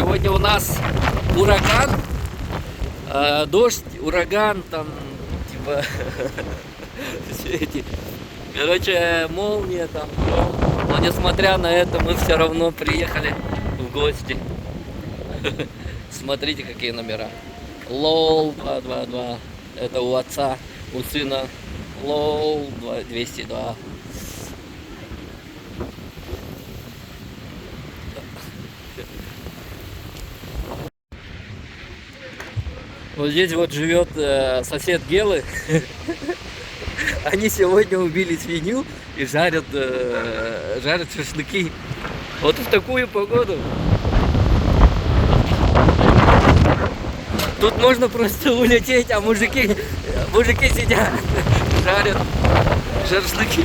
Сегодня у нас ураган, дождь, ураган, там, типа, все эти, короче, молния там. Но несмотря на это, мы все равно приехали в гости. Смотрите, какие номера. Лол 222, это у отца, у сына. Лол 202. Вот здесь вот живет сосед Гелы. Они сегодня убили свинью и жарят шашлыки. Вот в такую погоду. Тут можно просто улететь, а мужики сидят, жарят шашлыки.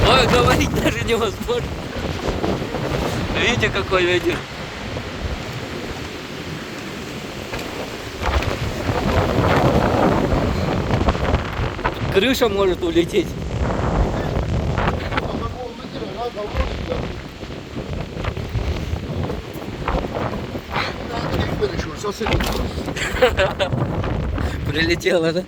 Ой, говорить даже невозможно. Видите, какой ветер? Крыша может улететь. Прилетела, да?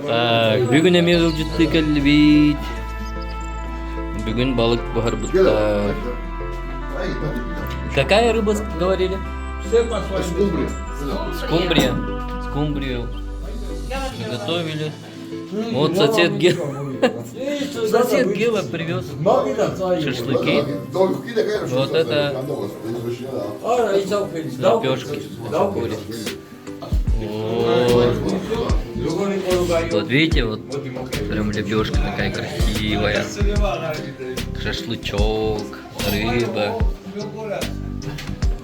Так, бүгін емел жүтті кәлбейт. Бүгін балық бағар бұтта. Какая рыба говорили? Скумбрия. Скумбрия. Скумбрию приготовили. Вот сосед Гела привез шашлыки. Вот это лепешки. Вот видите, вот прям лепешка такая красивая. Шашлычок, рыба.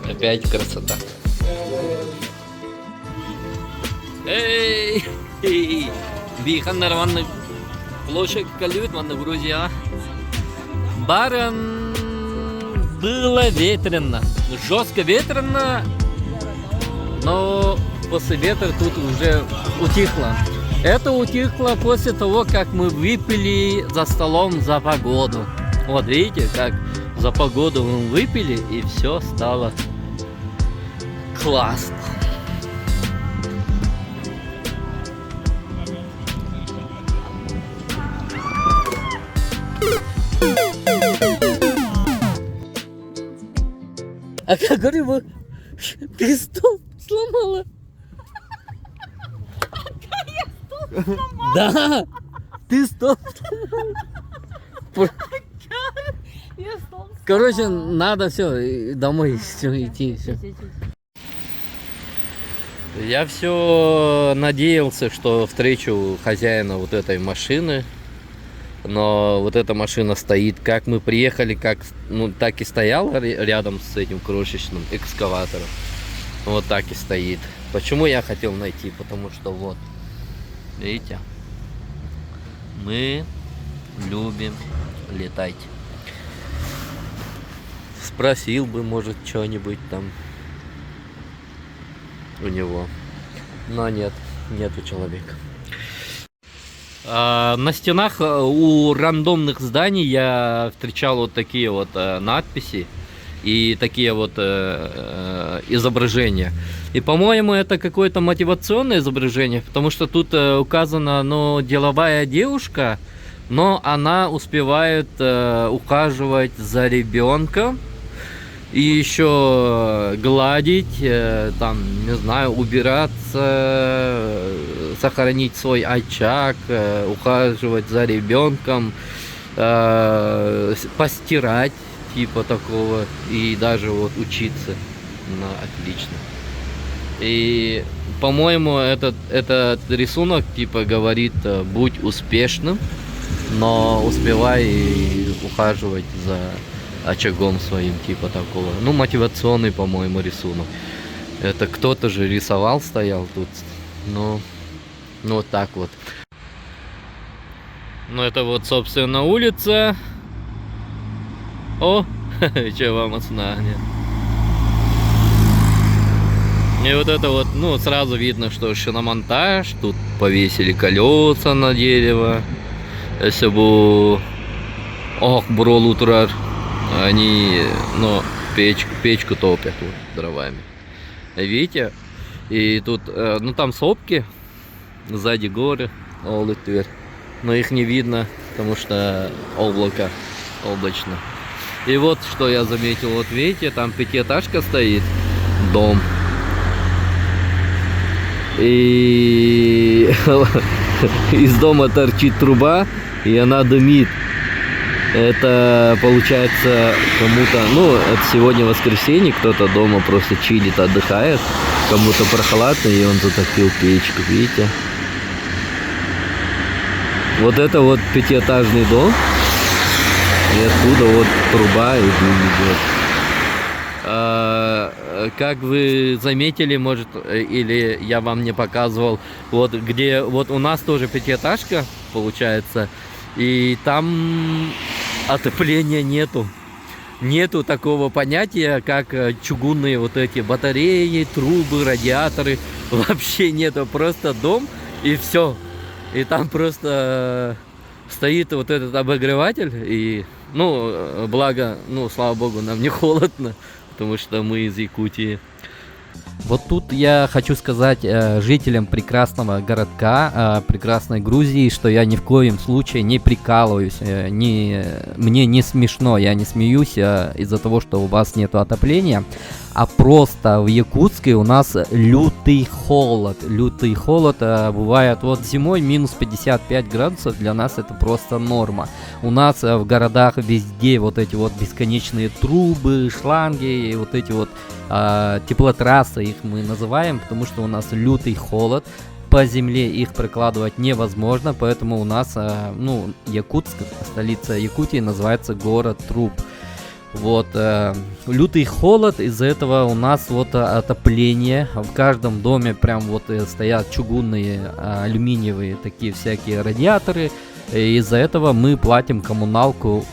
Опять красота. Эй! Бихандар ванна площадь калют ванна Грузия. Баран было ветрено, жестко ветрено, но после ветра тут уже утихло. Это утихло после того, как мы выпили за столом за погоду. Вот видите, как за погоду мы выпили, и все стало классно. А как рыба пистол сломала? Да, ты стол. Короче, надо все домой идти. Все. Я все надеялся, что встречу хозяина вот этой машины. Но вот эта машина стоит, как мы приехали, так и стояла рядом с этим крошечным экскаватором. Вот так и стоит. Почему я хотел найти? Потому что вот, видите, мы любим летать. Спросил бы, может, что-нибудь там у него. Но нет, нету человека. На стенах у рандомных зданий я встречал вот такие вот надписи и такие вот изображения. И, по-моему, это какое-то мотивационное изображение, потому что тут указана, деловая девушка, но она успевает ухаживать за ребенком и еще гладить, там, не знаю, убираться, сохранить свой очаг, ухаживать за ребенком, постирать, типа такого, и даже вот учиться на отлично. И, по-моему, этот рисунок типа говорит: будь успешным, но успевай и ухаживать за очагом своим, типа такого. Мотивационный, по-моему, рисунок. Это кто-то же рисовал, стоял тут. Вот так вот. Это вот, собственно, улица. О, че вам оценание. И вот это вот, ну, сразу видно, что шиномонтаж. Тут повесили колеса на дерево. Если бы бурол утрар, они, ну, печку топят вот, дровами. Видите? И тут, ну, там сопки, сзади горы, но их не видно, потому что облачно. И вот что я заметил, вот видите, там пятиэтажка стоит, дом. И из дома торчит труба, и она дымит. Это получается кому-то, ну, это сегодня воскресенье, кто-то дома просто чилит, отдыхает, кому-то прохладно, и он затопил печку, видите? Вот это вот пятиэтажный дом, и оттуда вот труба и дым идет. Как вы заметили, может, или я вам не показывал, вот где, вот у нас тоже пятиэтажка получается, и там отопления нету. Нету такого понятия, как чугунные вот эти батареи, трубы, радиаторы. Вообще нету, просто дом и все. И там просто стоит вот этот обогреватель, и, ну, благо, ну, слава богу, нам не холодно, потому что мы из Якутии. Вот тут я хочу сказать жителям прекрасного городка, прекрасной Грузии, что я ни в коем случае не прикалываюсь, мне не смешно, я не смеюсь из-за того, что у вас нет отопления, а просто в Якутске у нас лютый холод, бывает вот зимой минус 55 градусов, для нас это просто норма. У нас в городах везде вот эти вот бесконечные трубы, шланги, и вот эти вот теплотрассы, их мы называем, потому что у нас лютый холод, по земле их прокладывать невозможно, поэтому у нас, ну, Якутск, столица Якутии, называется город труб. Вот, лютый холод, из-за этого у нас вот отопление, в каждом доме прям вот стоят чугунные, алюминиевые такие всякие радиаторы, и из-за этого мы платим коммуналку,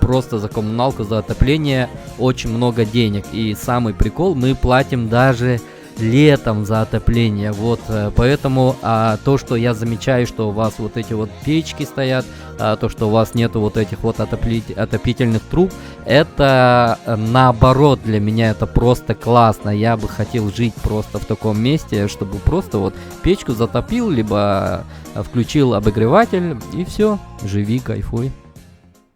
просто за коммуналку, за отопление очень много денег. И самый прикол, мы платим даже летом за отопление. Вот, поэтому то, что я замечаю, что у вас вот эти вот печки стоят, то, что у вас нету вот этих вот отопительных труб, это наоборот, для меня это просто классно. Я бы хотел жить просто в таком месте, чтобы просто вот печку затопил, либо включил обогреватель, и все, живи, кайфуй.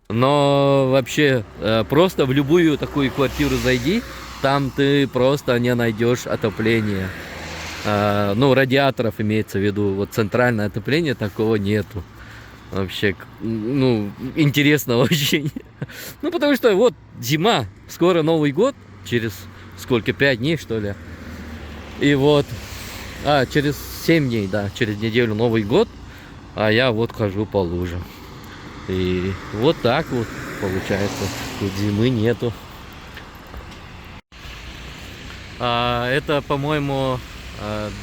Но вообще, просто в любую такую квартиру зайди, там ты просто не найдешь отопления. Ну, радиаторов имеется в виду, вот центральное отопление такого нету. Вообще, ну, интересно очень. Ну, потому что вот зима, скоро Новый год, через сколько, 5 дней, что ли. И вот, через 7 дней, да, через неделю Новый год, а я вот хожу по лужам. И вот так вот получается, тут зимы нету. Это, по-моему,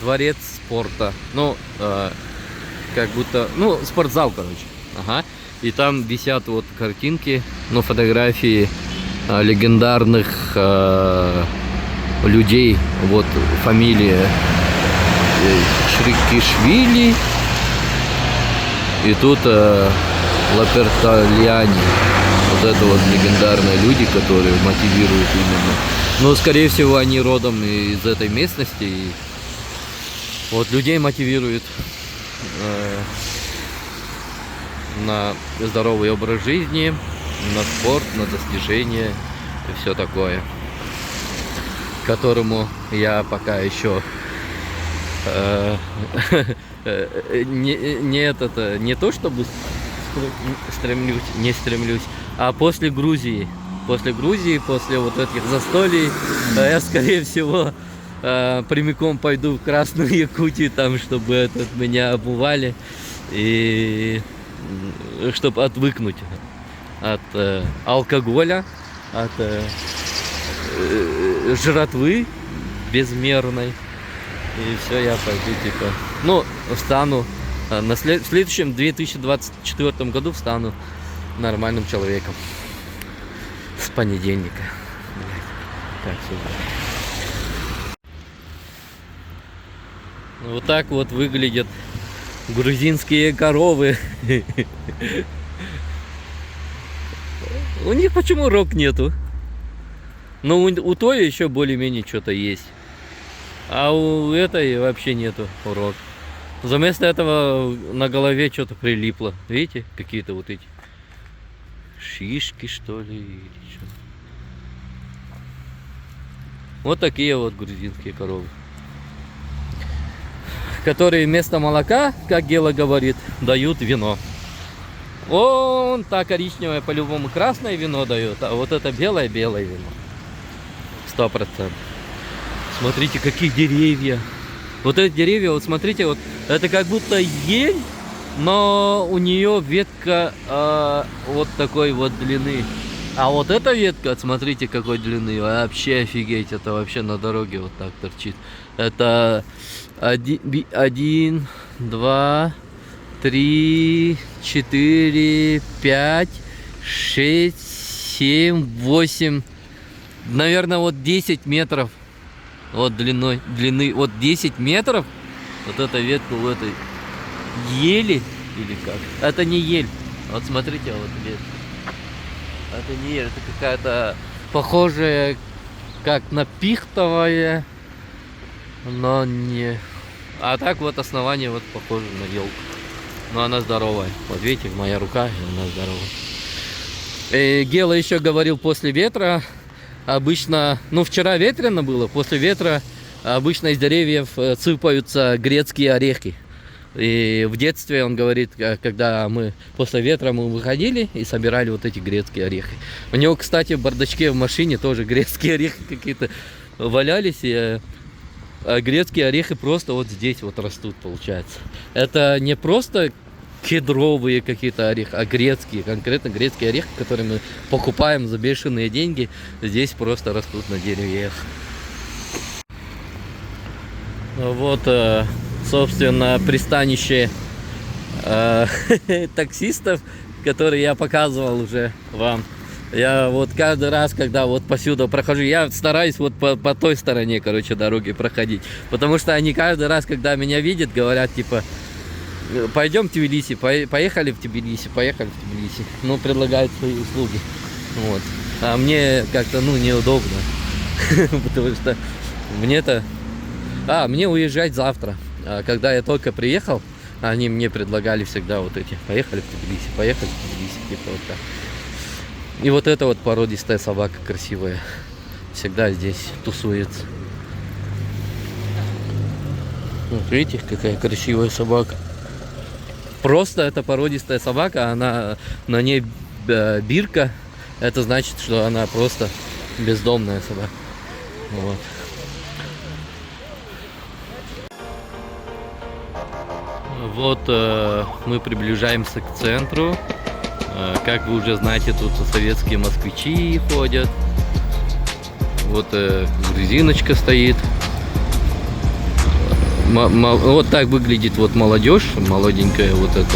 дворец спорта. Ну, как будто, ну, спортзал, короче. Ага. И там висят вот картинки, ну, фотографии легендарных людей. Вот фамилия Шрикишвили. И тут Лапертальяни. Вот это вот легендарные люди, которые мотивируют именно. Но, скорее всего, они родом из этой местности. И вот людей мотивируют на здоровый образ жизни, на спорт, на достижения и все такое, которому я пока еще не то чтобы стремлюсь, а после Грузии, после вот этих застолий, я, скорее всего, прямиком пойду в Красную Якутию, там, чтобы меня обували, и чтобы отвыкнуть от алкоголя, от жратвы безмерной. И все, я пойду, типа, ну, встану, в следующем 2024 году встану нормальным человеком. С понедельника. Так, Вот так вот выглядят грузинские коровы. У них почему рог нету? Но у той еще более-менее что-то есть. А у этой вообще нету рог. Вместо этого на голове что-то прилипло. Видите, какие-то вот эти шишки, что ли, или что. Вот такие вот грузинские коровы, которые вместо молока, как Гела говорит, дают вино. Вон та коричневая по-любому красное вино дает, а вот это белое вино. 100%. Смотрите, какие деревья. Вот эти деревья, вот смотрите, вот это как будто ель, но у нее ветка вот такой вот длины. А вот эта ветка, смотрите, какой длины. Вообще офигеть, это вообще на дороге вот так торчит. Это 1, 2, 3, 4, 5, 6, 7, 8. Наверное, вот 10 метров. Вот длины, вот 10 метров. Вот эта ветка у этой ели или как? Это не ель. Вот смотрите, вот ветка. Это не ель, это какая-то похожая как на пихтовая, но не. А так вот основание вот похоже на елку. Но она здоровая. Вот видите, моя рука, и она здоровая. И Гела еще говорил, после ветра обычно, ну вчера ветрено было, после ветра обычно из деревьев сыпаются грецкие орехи. И в детстве, он говорит, когда мы после ветра мы выходили и собирали вот эти грецкие орехи. У него, кстати, в бардачке в машине тоже грецкие орехи какие-то валялись. И грецкие орехи просто вот здесь вот растут, получается. Это не просто кедровые какие-то орехи, а грецкие, конкретно грецкие орехи, которые мы покупаем за бешеные деньги, здесь просто растут на деревьях. Вот, собственно, пристанище таксистов, которые я показывал уже вам. Я вот каждый раз, когда вот посюда прохожу, я стараюсь вот по той стороне, короче, дороги проходить. Потому что они каждый раз, когда меня видят, говорят, типа, пойдем в Тбилиси, поехали в Тбилиси, Ну, предлагают свои услуги. Вот. А мне как-то, ну, неудобно. Потому что мне-то... мне уезжать завтра. Когда я только приехал, они мне предлагали всегда вот эти. Поехали в Тбилиси, типа вот так. И вот эта вот породистая собака красивая всегда здесь тусуется. Вот видите, какая красивая собака. Просто это породистая собака, она на ней бирка. Это значит, что она просто бездомная собака. Вот. Вот мы приближаемся к центру. Как вы уже знаете, тут советские москвичи ходят. Вот грузиночка стоит. Вот так выглядит вот молодежь, молоденькая вот это.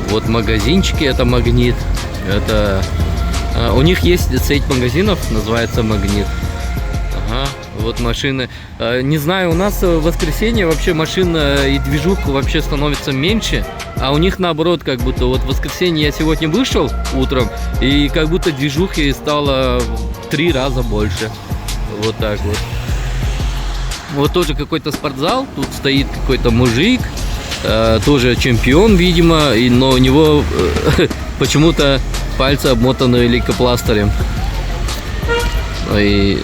Вот магазинчики, это Магнит. Это у них есть сеть магазинов, называется Магнит. Ага, вот машины. Не знаю, у нас в воскресенье вообще машин и движух вообще становится меньше, а у них наоборот, как будто вот в воскресенье я сегодня вышел утром, и как будто движухи стало в 3 раза больше. Вот так вот. Вот тоже какой-то спортзал, тут стоит какой-то мужик, тоже чемпион, видимо, но у него почему-то пальцы обмотаны лейкопластырем. И,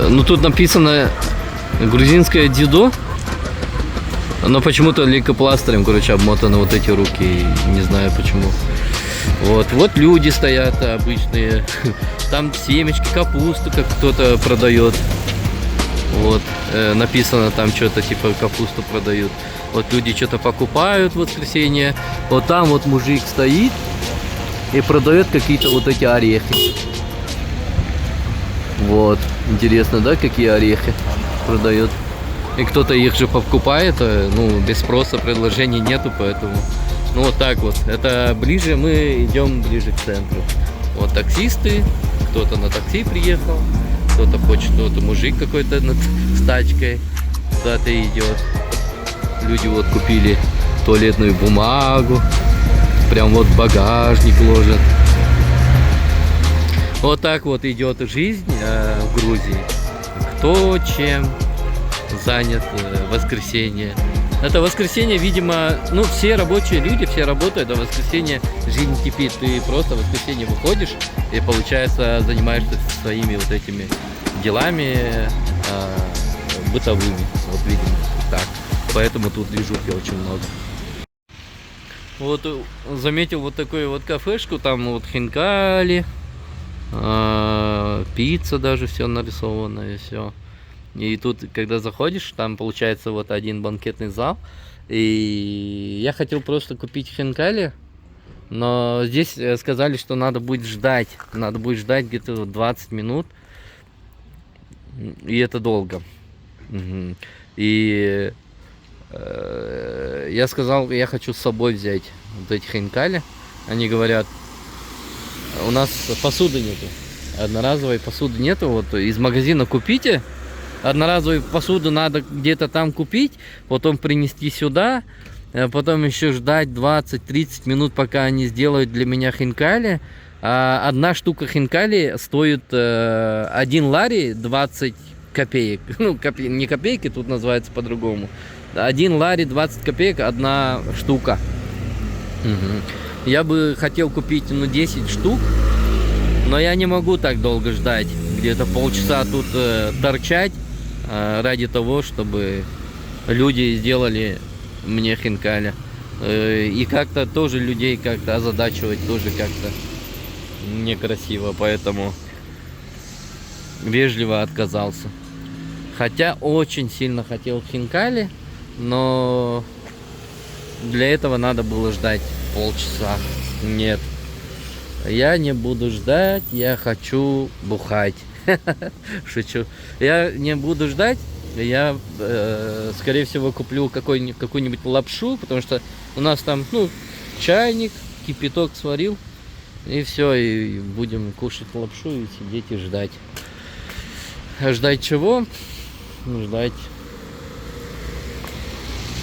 ну тут написано грузинское дзюдо, но почему-то лейкопластырем, короче, обмотаны вот эти руки, не знаю почему. Вот люди стоят обычные, там семечки, капусту, как кто-то продает. Вот, написано там что-то типа капусту продают. Вот люди что-то покупают в воскресенье. Вот там вот мужик стоит и продает какие-то вот эти орехи. Вот, интересно, да, какие орехи продает. И кто-то их же покупает, ну, без спроса, предложений нету, поэтому... Ну, вот так вот, это ближе, мы идем ближе к центру. Вот таксисты, кто-то на такси приехал, кто-то хочет, кто-то мужик какой-то с тачкой куда-то идет. Люди вот купили туалетную бумагу. Прям вот в багажник ложат. Вот так вот идет жизнь в Грузии. Кто чем занят в воскресенье. Это воскресенье, видимо, ну все рабочие люди, все работают, а в воскресенье жизнь кипит. Ты просто в воскресенье выходишь и, получается, занимаешься своими вот этими делами бытовыми. Вот, видимо, так. Поэтому тут движухи очень много. Вот заметил вот такую вот кафешку, там вот хинкали, пицца даже все нарисовано и все. И тут, когда заходишь, там получается вот один банкетный зал. И я хотел просто купить хинкали, но здесь сказали, что надо будет ждать. Надо будет ждать где-то 20 минут. И это долго. И я сказал, я хочу с собой взять вот эти хинкали. Они говорят, у нас посуды нету. Одноразовой посуды нету. Вот из магазина купите. Одноразовую посуду надо где-то там купить, потом принести сюда, потом еще ждать 20-30 минут, пока они сделают для меня хинкали. А одна штука хинкали стоит 1 лари 20 копеек. Ну, не копейки, тут называется по-другому. 1 лари 20 копеек, одна штука. Я бы хотел купить, ну, 10 штук, но я не могу так долго ждать. Где-то полчаса тут торчать ради того, чтобы люди сделали мне хинкали. И как-то тоже людей как-то озадачивать тоже как-то некрасиво, поэтому вежливо отказался. Хотя очень сильно хотел хинкали, но для этого надо было ждать полчаса. Нет, я не буду ждать, я хочу бухать. Шучу. Я не буду ждать. Я, скорее всего, куплю какую-нибудь лапшу, потому что у нас там, ну, чайник, кипяток сварил, и все, и будем кушать лапшу и сидеть и ждать. Ждать чего? Ждать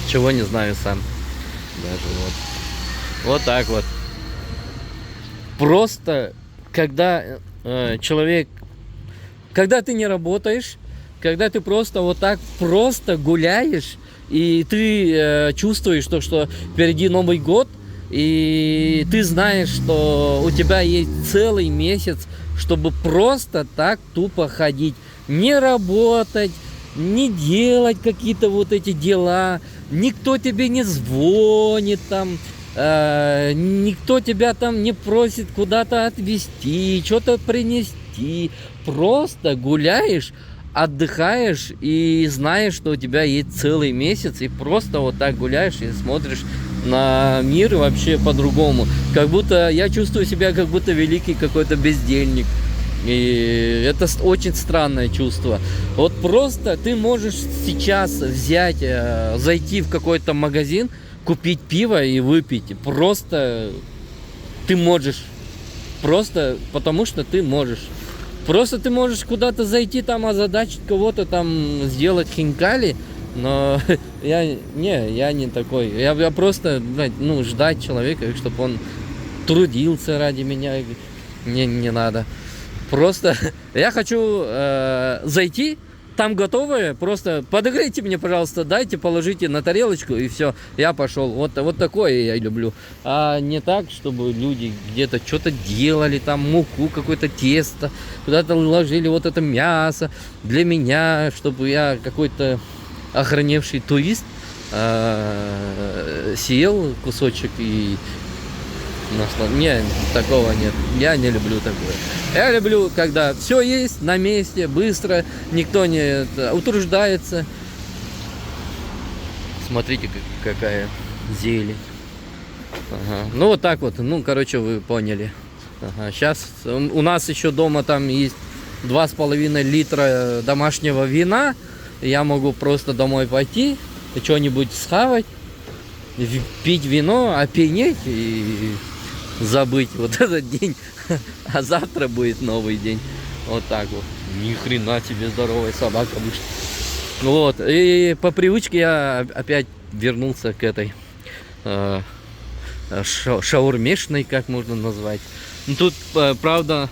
чего, не знаю сам. Даже вот. Вот так вот. Просто, когда человек, когда ты не работаешь, когда ты просто вот так просто гуляешь, и ты чувствуешь то, что впереди Новый год, и ты знаешь, что у тебя есть целый месяц, чтобы просто так тупо ходить, не работать, не делать какие-то вот эти дела, никто тебе не звонит там, никто тебя там не просит куда-то отвезти, что-то принести, просто гуляешь, отдыхаешь и знаешь, что у тебя есть целый месяц, и просто вот так гуляешь и смотришь на мир вообще по-другому. Как будто я чувствую себя, как будто великий какой-то бездельник. И это очень странное чувство. Вот просто ты можешь сейчас взять, зайти в какой-то магазин, купить пиво и выпить. Просто ты можешь. Просто потому что ты можешь. Просто ты можешь куда-то зайти, там озадачить кого-то, там сделать хинкали. Но я не такой. Я просто, ну, ждать человека, чтобы он трудился ради меня. Не надо. Просто я хочу зайти, там готовое, просто подогрейте мне, пожалуйста, дайте, положите на тарелочку, и все, я пошел. Вот такое я люблю. А не так, чтобы люди где-то что-то делали, там муку, какое-то тесто, куда-то ложили вот это мясо для меня, чтобы я какой-то охраневший турист съел кусочек и... Не, такого нет. Я не люблю такое. Я люблю, когда все есть на месте, быстро, никто не утруждается. Смотрите, какая зелень. Ага. Ну вот так вот. Ну, короче, вы поняли. Ага. Сейчас у нас еще дома там есть 2,5 литра домашнего вина. Я могу просто домой пойти, что-нибудь схавать, пить вино, опьянеть и забыть вот этот день. А завтра будет новый день. Вот так вот. Ни хрена себе здоровая собака вышла. Вот, и по привычке я опять вернулся к этой шаурмешной, как можно назвать. Ну, тут, правда,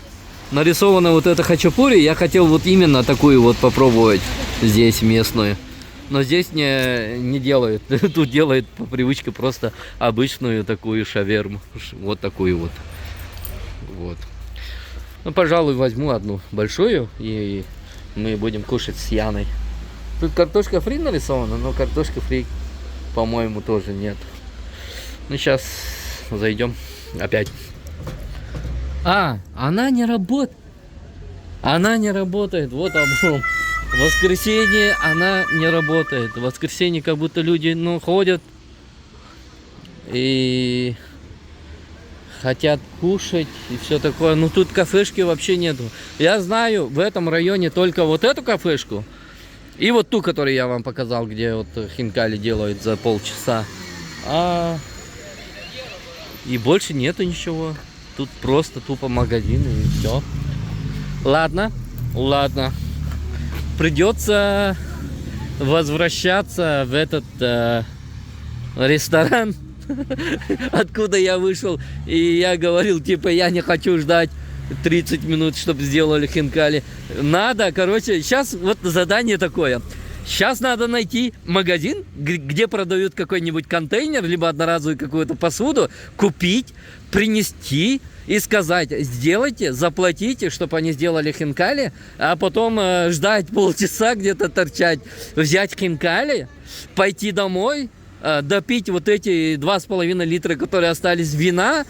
нарисована вот эта хачапури. Я хотел вот именно такую вот попробовать здесь местную. Но здесь не делают. Тут делают по привычке просто обычную такую шаверму. Вот такую вот. Вот. Ну, пожалуй, возьму одну большую и мы будем кушать с Яной. Тут картошка фри нарисована, но картошка фри, по-моему, тоже нет. Ну, сейчас зайдем опять. Она не работает. Она не работает. Вот облом. В воскресенье она не работает. В воскресенье как будто люди, ну, ходят и хотят кушать и все такое. Ну, тут кафешки вообще нету. Я знаю в этом районе только вот эту кафешку. И вот ту, которую я вам показал, где вот хинкали делают за полчаса. И больше нету ничего. Тут просто тупо магазины и все. Ладно. Придется возвращаться в этот ресторан, откуда я вышел. И я говорил, типа, я не хочу ждать 30 минут, чтобы сделали хинкали. Надо, короче, сейчас вот задание такое. Сейчас надо найти магазин, где продают какой-нибудь контейнер, либо одноразовую какую-то посуду, купить, принести и сказать, сделайте, заплатите, чтобы они сделали хинкали, а потом ждать полчаса где-то торчать, взять хинкали, пойти домой, допить вот эти 2,5 литра, которые остались вина,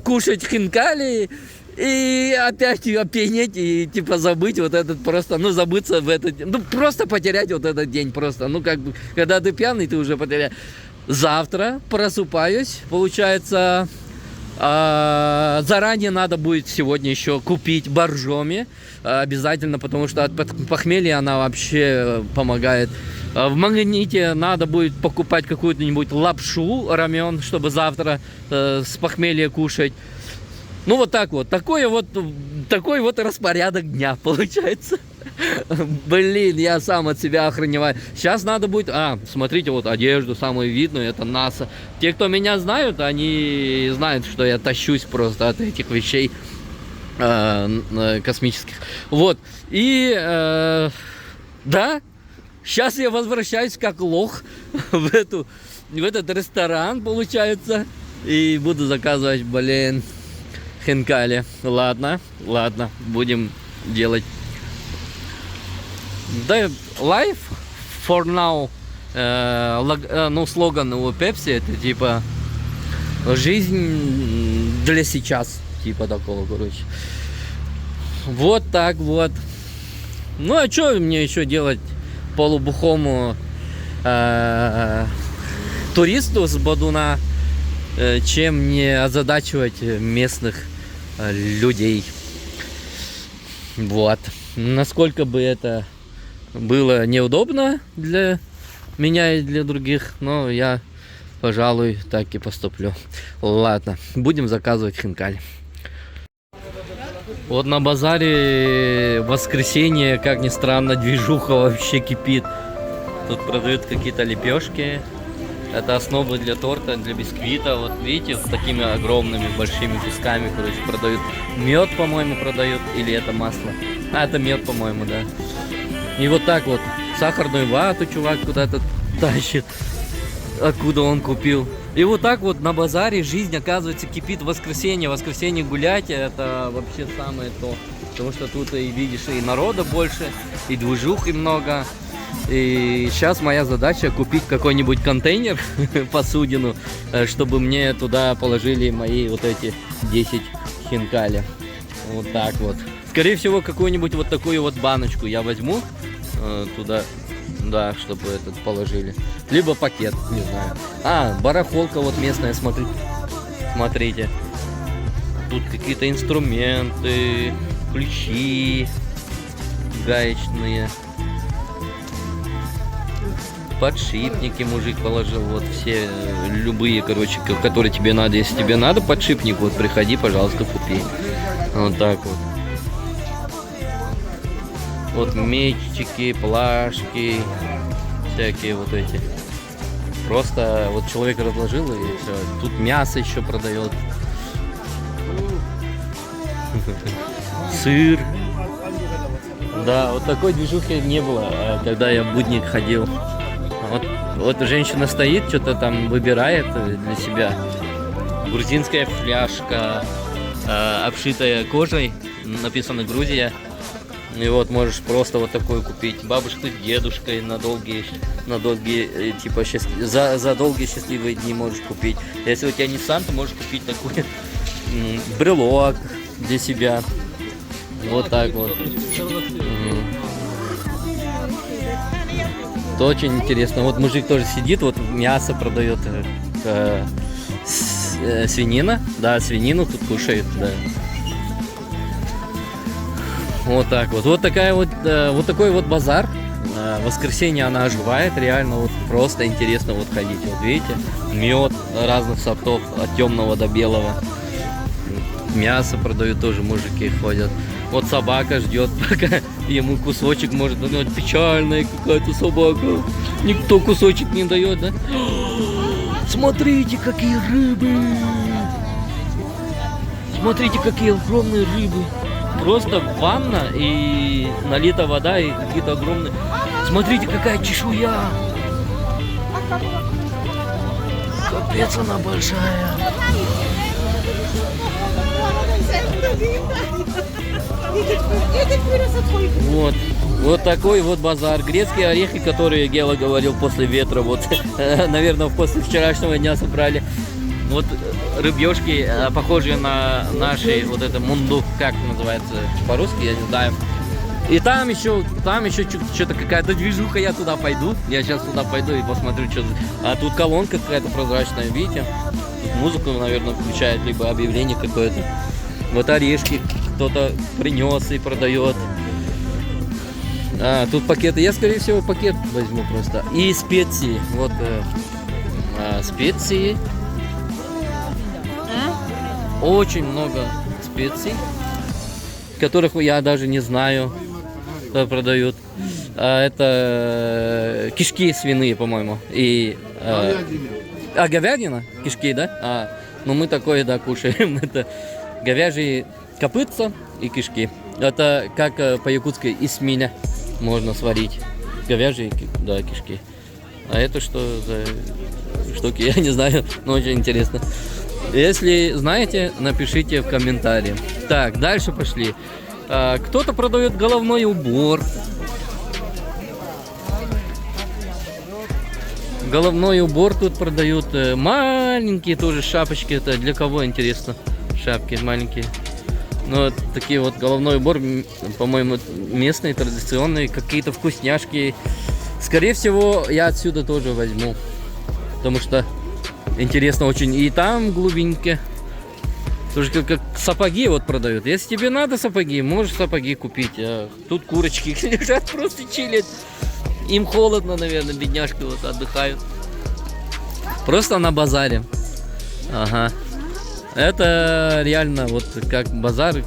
кушать хинкали и опять опьянеть и типа забыть вот этот просто, ну забыться в этот, ну просто потерять вот этот день просто, ну как бы, когда ты пьяный, ты уже потеряешь. Завтра просыпаюсь, получается, заранее надо будет сегодня еще купить боржоми, обязательно, потому что от похмелья она вообще помогает. В Магните надо будет покупать какую-нибудь лапшу рамен, чтобы завтра с похмелья кушать. Ну вот так вот, такой вот распорядок дня получается. Блин, я сам от себя охреневаю. Сейчас надо будет, смотрите, вот одежду самую видную, это НАСА. Те, кто меня знают, они знают, что я тащусь просто от этих вещей космических. Вот, и да, сейчас я возвращаюсь как лох в этот ресторан, получается, и буду заказывать, блин, хинкали. Ладно, будем делать. Да, life for now. Ну, слоган у Pepsi это типа жизнь для сейчас. Типа такого, короче. Вот так вот. Ну, а что мне еще делать полубухому туристу с Бодуна, чем не озадачивать местных людей. Вот. Насколько бы это было неудобно для меня и для других, но я, пожалуй, так и поступлю. Ладно, будем заказывать хинкали. Вот на базаре в воскресенье, как ни странно, движуха вообще кипит. Тут продают какие-то лепешки. Это основы для торта, для бисквита. Вот видите, с такими огромными большими кусками, короче, продают. Мед, по-моему, продают. Или это масло? Это мед, по-моему, да. И вот так вот. Сахарную вату чувак куда-то тащит. Откуда он купил. И вот так вот на базаре жизнь, оказывается, кипит в воскресенье. В воскресенье гулять, это вообще самое то. Потому что тут и видишь, и народа больше, и движухи много. И сейчас моя задача купить какой-нибудь контейнер, посудину, чтобы мне туда положили мои вот эти 10 хинкали. Вот так вот. Скорее всего, какую-нибудь вот такую вот баночку я возьму туда, да, чтобы этот положили. Либо пакет, не знаю. Барахолка вот местная, смотрите. Тут какие-то инструменты, ключи гаечные. Подшипники мужик положил, вот все любые, короче, которые тебе надо. Если тебе надо подшипник, вот приходи, пожалуйста, купи. Вот так вот. Вот мечики, плашки, всякие вот эти. Просто вот человек разложил и все. Тут мясо еще продает. Сыр. Да, вот такой движухи не было, когда я в Будник ходил. Вот женщина стоит, что-то там выбирает для себя. Грузинская фляжка, обшитая кожей, написано Грузия. И вот можешь просто вот такой купить. Бабушка с дедушкой на долгие типа за долгие счастливые дни можешь купить. Если у тебя не сам, то можешь купить такой брелок для себя. Вот так вот. Это очень интересно. Вот мужик тоже сидит, вот мясо продает, свинина, да, свинину тут кушает, да. Вот так вот. Вот такой вот базар. В воскресенье она оживает, реально вот просто интересно вот ходить. Вот видите, мед разных сортов, от темного до белого. Мясо продают тоже, мужики ходят. Вот собака ждет, пока ему кусочек может дать. Печальная какая-то собака. Никто кусочек не дает, да? Смотрите, какие рыбы! Смотрите, какие огромные рыбы! Просто ванна и налита вода и какие-то огромные. Смотрите, какая чешуя! Капец, она большая! Вот такой вот базар. Грецкие орехи, которые Гела говорил после ветра, вот, наверное, после вчерашнего дня собрали. Вот рыбешки, похожие на наши, вот это мундук, как называется по-русски, я не знаю. И там еще что-то какая-то движуха, я туда пойду. Я сейчас туда пойду и посмотрю, что. А тут колонка какая-то прозрачная, видите? Тут музыку, наверное, включает, либо объявление какое-то. Вот орешки кто-то принес и продает. Тут пакеты. Я, скорее всего, пакет возьму просто. И специи. Вот специи. Очень много специй, которых я даже не знаю, что продают. Это кишки свиные, по-моему. И говядина? Кишки, да? Ну мы такое, да, кушаем. Это говяжьи копытца и кишки. Это как по-якутски из меня можно сварить. Говяжьи, да, кишки. А это что за штуки, я не знаю, но очень интересно. Если знаете, напишите в комментарии. Так, дальше пошли. Кто-то продает головной убор. Головной убор тут продают. Маленькие тоже шапочки. Это для кого интересно? Шапки маленькие. Ну, вот такие вот головной убор, по-моему, местные, традиционные. Какие-то вкусняшки. Скорее всего, я отсюда тоже возьму. Потому что интересно очень. И там глубинке. Тоже как сапоги вот продают. Если тебе надо сапоги, можешь сапоги купить. Тут курочки лежат, просто чилят. Им холодно, наверное, бедняжки вот отдыхают. Просто на базаре. Ага. Это реально вот как базар,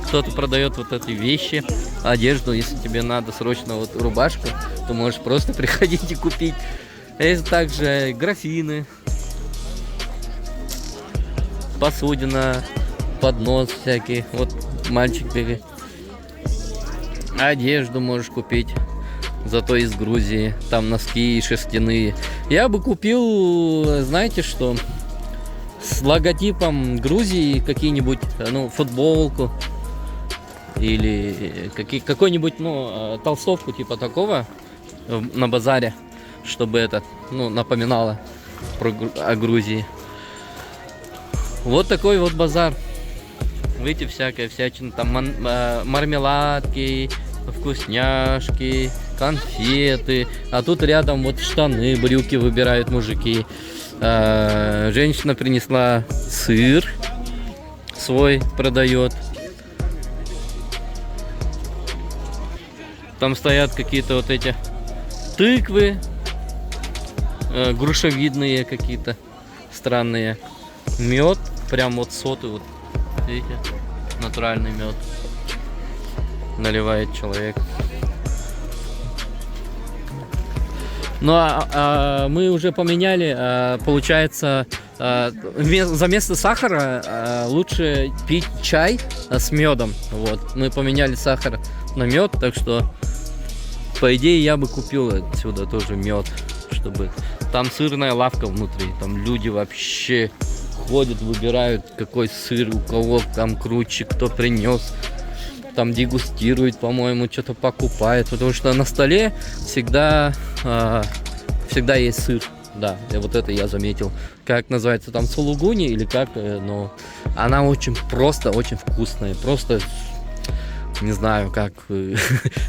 Кто-то продает вот эти вещи, одежду. Если тебе надо срочно вот рубашку, то можешь просто приходить и купить. Есть также графины, посудина, поднос всякий. Вот мальчик бегает. Одежду можешь купить, зато из Грузии. Там носки шерстяные. Я бы купил, знаете что, с логотипом Грузии какие-нибудь, ну, футболку или какой-нибудь, ну, толстовку типа такого на базаре, чтобы это, ну, напоминало о Грузии. Вот такой вот базар. Видите, всякая всячина, там мармеладки, вкусняшки, конфеты. А тут рядом вот штаны, брюки выбирают мужики. Женщина принесла сыр свой, продает. Там стоят какие-то вот эти тыквы, грушевидные какие-то странные. Мед, прям вот соты, вот видите, натуральный мед. наливает человек. Ну мы уже поменяли, получается, заместо сахара лучше пить чай с медом. Вот, мы поменяли сахар на мед, так что, по идее, я бы купил отсюда тоже мед, чтобы... Там сырная лавка внутри, там люди вообще ходят, выбирают, какой сыр, у кого там круче, кто принес. Там дегустирует, по-моему, что-то покупает, потому что на столе всегда есть сыр. Да, и вот это я заметил. Как называется там, сулугуни или как, но она очень просто, очень вкусная. Просто, не знаю, как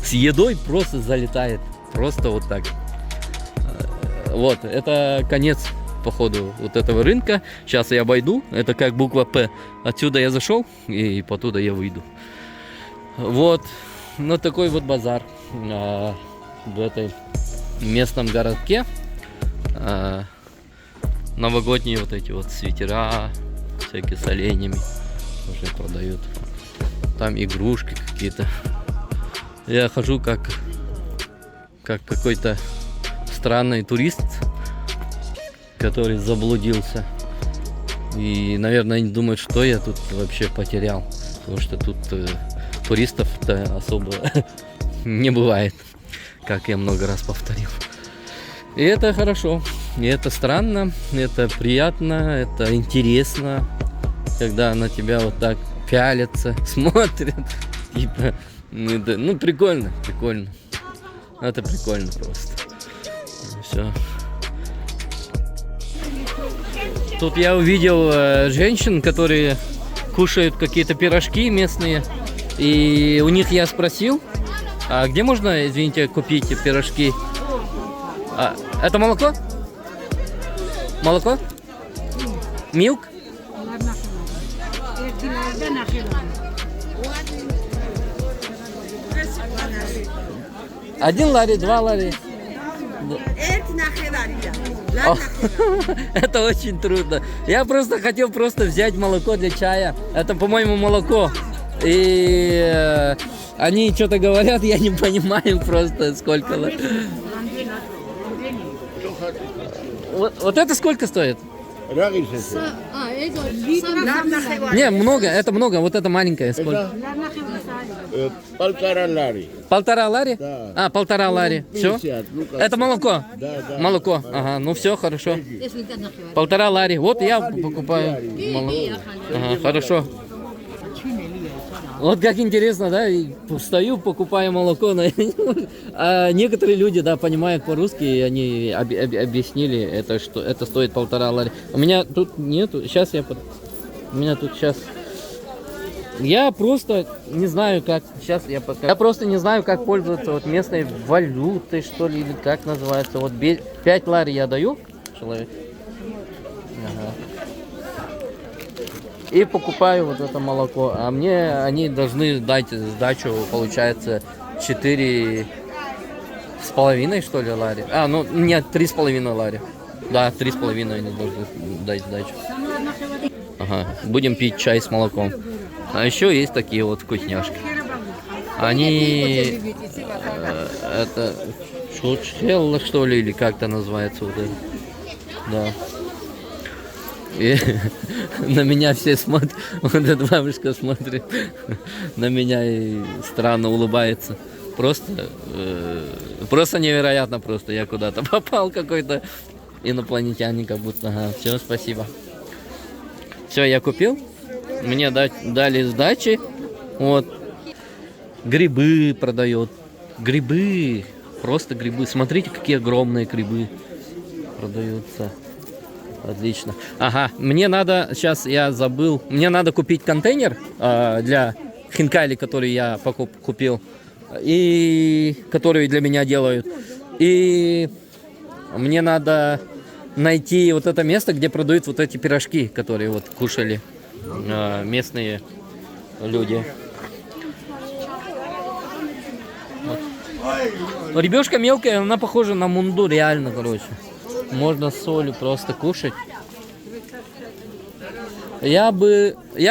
с едой просто залетает. Просто вот так. Вот, это конец, походу, вот этого рынка. Сейчас я обойду, это как буква П. Отсюда я зашел, и оттуда я выйду. Вот, ну такой вот базар в этой местном городке. Новогодние вот эти вот свитера, всякие с оленями уже продают. Там игрушки какие-то. Я хожу как какой-то странный турист, который заблудился. И, наверное, они думают, что я тут вообще потерял. Потому что тут туристов-то особо не бывает, как я много раз повторил. И это хорошо, и это странно, это приятно, это интересно, когда на тебя вот так пялятся, смотрят. Типа, ну прикольно, прикольно. Это прикольно просто. Все. Тут я увидел женщин, которые кушают какие-то пирожки местные. И у них я спросил, а где можно, извините, купить пирожки? Это молоко? Молоко? Милк? Один лари, два лари. Это очень трудно. Я просто хотел взять молоко для чая. Это, по-моему, молоко. И они что-то говорят, я не понимаю просто сколько. Вот это сколько стоит? Не, много, это много. Вот это маленькое сколько? 1,5 лари. 1,5 лари? Да. 1,5 лари. Все? 50, ну-ка. Это молоко? Да. Молоко. Ага, ну все, хорошо. 1,5 лари. Вот я покупаю молоко. Ага, хорошо. Вот как интересно, да, и встаю, покупаю молоко, а некоторые люди, да, понимают по-русски, и они объяснили, это, что это стоит 1,5 лари. У меня тут нету, сейчас у меня тут сейчас, я просто не знаю, как, сейчас я просто не знаю, как пользоваться вот местной валютой, что ли, или как называется, вот 5 лари я даю человек. Ага. И покупаю вот это молоко. А мне они должны дать сдачу, получается, 4,5, что ли, лари. Ну, нет, 3,5 лари. Да, 3,5 они должны дать сдачу. Ага, будем пить чай с молоком. А еще есть такие вот вкусняшки. Они... это... шучелла, что ли, или как-то называется вот это. Да. И на меня все смотрят, вот эта бабушка смотрит на меня и странно улыбается. Просто невероятно просто. Я куда-то попал, какой-то инопланетянин как будто. Ага, все, спасибо. Все, я купил. Мне дали сдачи. Вот. Грибы продает. Грибы. Просто грибы. Смотрите, какие огромные грибы продаются. Отлично. Ага, мне надо, сейчас я забыл, мне надо купить контейнер для хинкали, который я купил, и который для меня делают. И мне надо найти вот это место, где продают вот эти пирожки, которые вот кушали местные люди. Вот. Рыбешка мелкая, она похожа на мунду, реально, короче. Можно с солью просто кушать. Я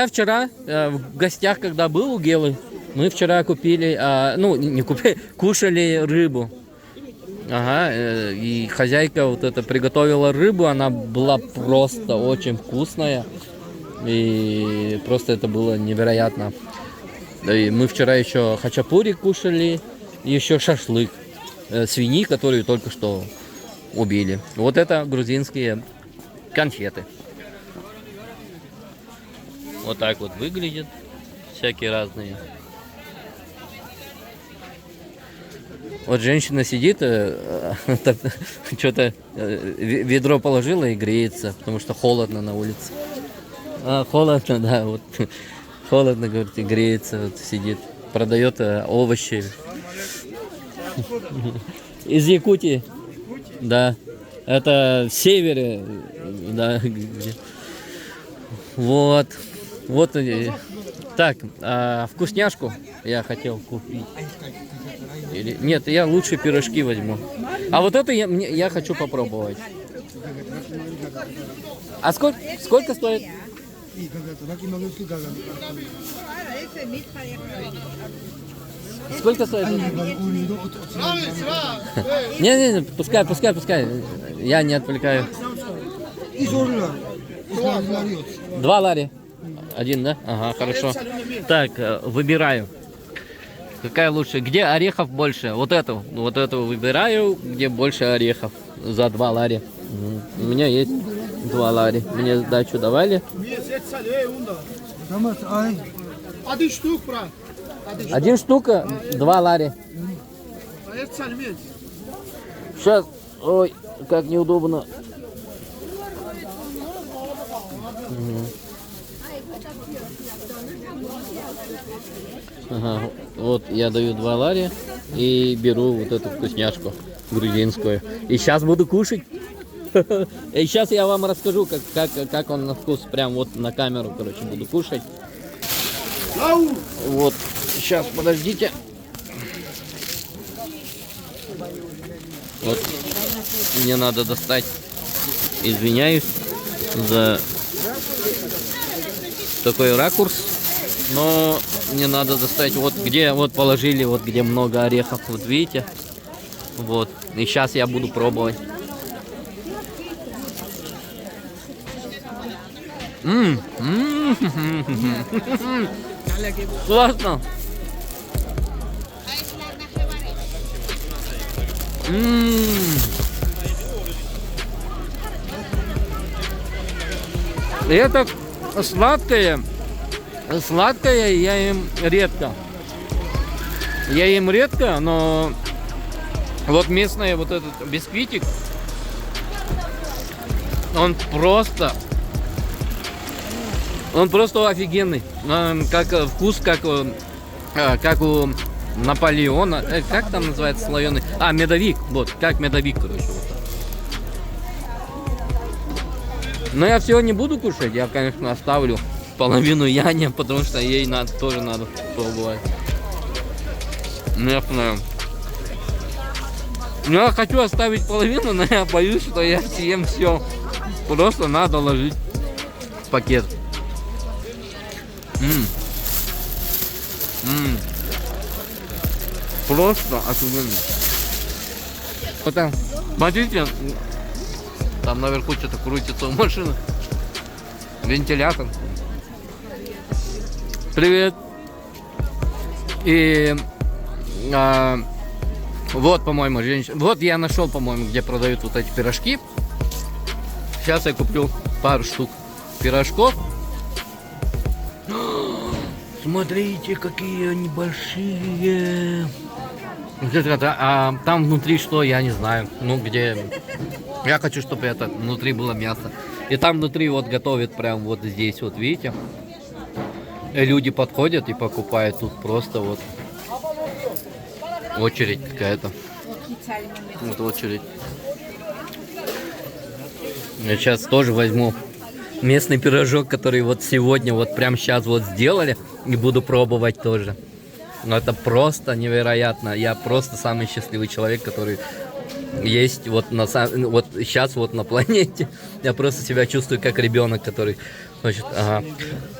вчера в гостях, когда был у Гелы, Мы вчера купили, ну не купили, кушали рыбу. Ага, и хозяйка вот это приготовила рыбу, она была просто очень вкусная. И просто это было невероятно. И мы вчера еще хачапури кушали, и еще шашлык свиньи, которую только что убили. Вот это грузинские конфеты. Вот так вот выглядят, всякие разные. Вот женщина сидит, что-то ведро положила и греется, потому что холодно на улице. Холодно, да, вот холодно, говорит, и греется, вот сидит, продает овощи. Из Якутии, да, это в севере, да, вот, вот, так, вкусняшку я хотел купить. Или... Нет, я лучше пирожки возьму. А вот это я хочу попробовать. А сколько стоит? Сколько стоит? Не, пускай. Я не отвлекаю. 2 лари. 1, да? Ага, хорошо. Так, выбираю. Какая лучше? Где орехов больше? Вот эту выбираю, где больше орехов. За 2 лари. У меня есть 2 лари. Мне сдачу давали. 1 штука, 2 лари. Сейчас, ой, как неудобно. Ага, вот я даю 2 лари и беру вот эту вкусняшку грузинскую. И сейчас буду кушать. И сейчас я вам расскажу, как он на вкус, прям вот на камеру, короче, буду кушать. Вот, сейчас, подождите. Вот, мне надо достать, извиняюсь за такой ракурс, но мне надо достать, вот где вот положили, вот где много орехов, вот видите, вот, и сейчас я буду пробовать. Классно. Это сладкое я ем редко. Но вот местный вот этот бисквитик, он просто офигенный. Как вкус, как у Наполеона. Как там называется слоеный? Медовик. Вот, как медовик, короче. Вот. Но я все не буду кушать. Я, конечно, оставлю половину Яне, потому что ей тоже надо пробовать. Местная. Я хочу оставить половину, но я боюсь, что я съем все. Просто надо ложить в пакет. Просто офигенно. Вот там, смотрите, там наверху что-то крутится у машины. Вентилятор. Привет. И вот, по-моему, женщина. Вот я нашел, по-моему, где продают вот эти пирожки. Сейчас я куплю пару штук пирожков. Смотрите, какие они большие. Там внутри что, я не знаю. Ну, где... Я хочу, чтобы это внутри было мясо. И там внутри вот готовят прям вот здесь, вот видите. И люди подходят и покупают. Тут просто вот очередь какая-то. Вот очередь. Я сейчас тоже возьму местный пирожок, который вот сегодня, вот прям сейчас вот сделали. И буду пробовать тоже. Но это просто невероятно. Я просто самый счастливый человек, который есть вот сейчас вот на планете. Я просто себя чувствую как ребенок, который... Значит, ага.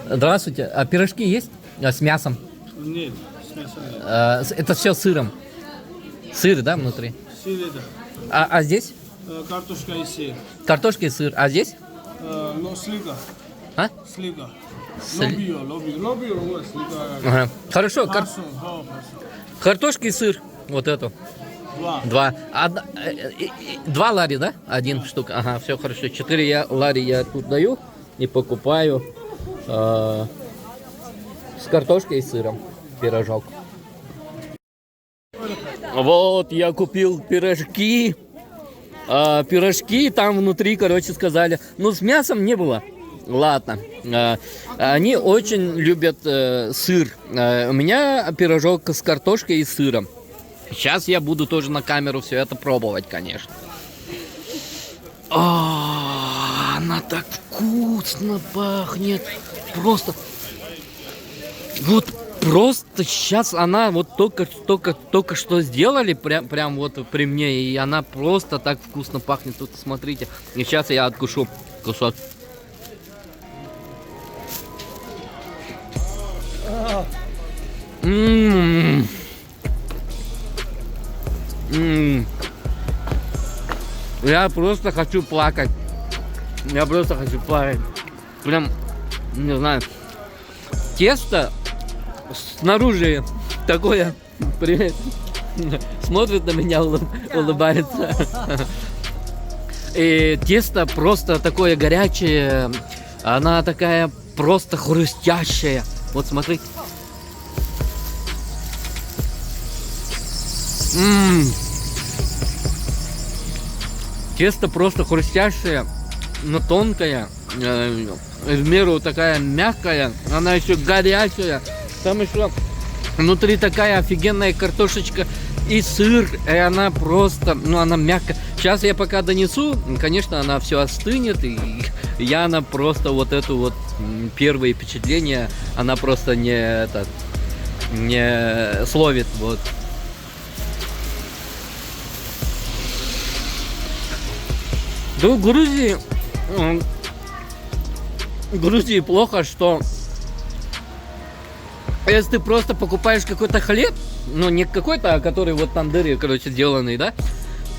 Здравствуйте. А пирожки есть? С мясом? Нет, Это все сыром. Сыр, да, внутри? Сыр, да. А здесь? Картошка и сыр. Картошка и сыр. А здесь? Ну, слива. А? Слива. Сли- Лобио, вот, слива. Ага. Хорошо, Фарсон, картошка и сыр. Вот эту. Два. Два лари, да? Один штука. Ага, все хорошо. 4 лари я тут даю и покупаю с картошкой и сыром пирожок. Вот, я купил пирожки. Пирожки там внутри, короче, сказали. Ну, с мясом не было. Ладно. Они очень любят сыр. У меня пирожок с картошкой и сыром. Сейчас я буду тоже на камеру все это пробовать, конечно. Она так вкусно пахнет. Просто. Вот просто сейчас она вот только что сделали, прям вот при мне, и она просто так вкусно пахнет. Тут смотрите. И сейчас я откушу кусок. Я просто хочу плакать. Я просто хочу плакать. Прям, не знаю. Тесто снаружи такое. Привет. Смотрит на меня, улыбается. И тесто просто такое горячее. Она такая просто хрустящая. Вот смотрите. Тесто просто хрустящее, но тонкое, в меру такая мягкая, она еще горячая. Там еще внутри такая офигенная картошечка и сыр, и она просто, ну она мягкая. Сейчас я пока донесу, конечно, она все остынет, и она просто вот эту вот первые впечатления, она просто не словит, вот. Да в Грузии плохо, что если ты просто покупаешь какой-то хлеб, ну не какой-то, а который вот там дыре, короче, сделанный, да,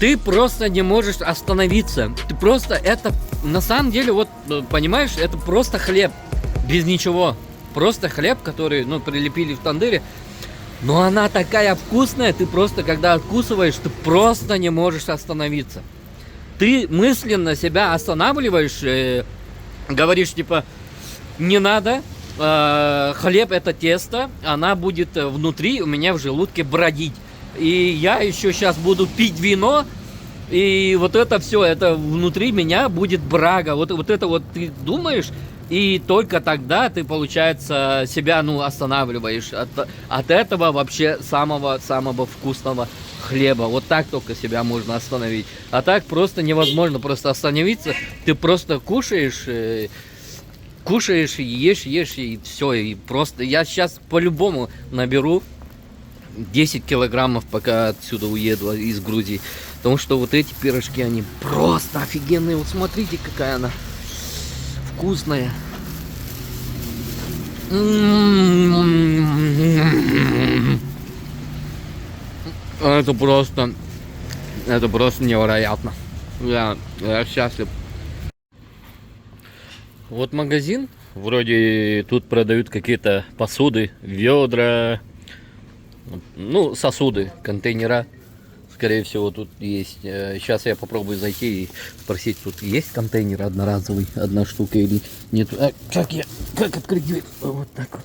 ты просто не можешь остановиться. Ты просто это, на самом деле, вот, понимаешь, это просто хлеб, без ничего. Просто хлеб, который, ну, прилепили в тандыре. Но она такая вкусная, ты просто, когда откусываешь, ты просто не можешь остановиться. Ты мысленно себя останавливаешь, говоришь, типа, не надо, хлеб это тесто, она будет внутри у меня в желудке бродить. И я еще сейчас буду пить вино, и вот это все, это внутри меня будет брага. Вот это вот ты думаешь, и только тогда ты, получается, себя, ну, останавливаешь от этого вообще самого вкусного хлеба. Вот так только себя можно остановить. А так просто невозможно просто остановиться. Ты просто кушаешь и ешь, и все. И просто я сейчас по-любому наберу 10 килограммов, пока отсюда уеду из Грузии. Потому что вот эти пирожки, они просто офигенные. Вот смотрите, какая она вкусная. Это просто невероятно. Я счастлив. Вот магазин. Вроде тут продают какие-то посуды, ведра, ну, сосуды, контейнера. Скорее всего, тут есть. Сейчас я попробую зайти и спросить, тут есть контейнер одноразовый, одна штука или нет. Как открыть дверь? Вот так вот.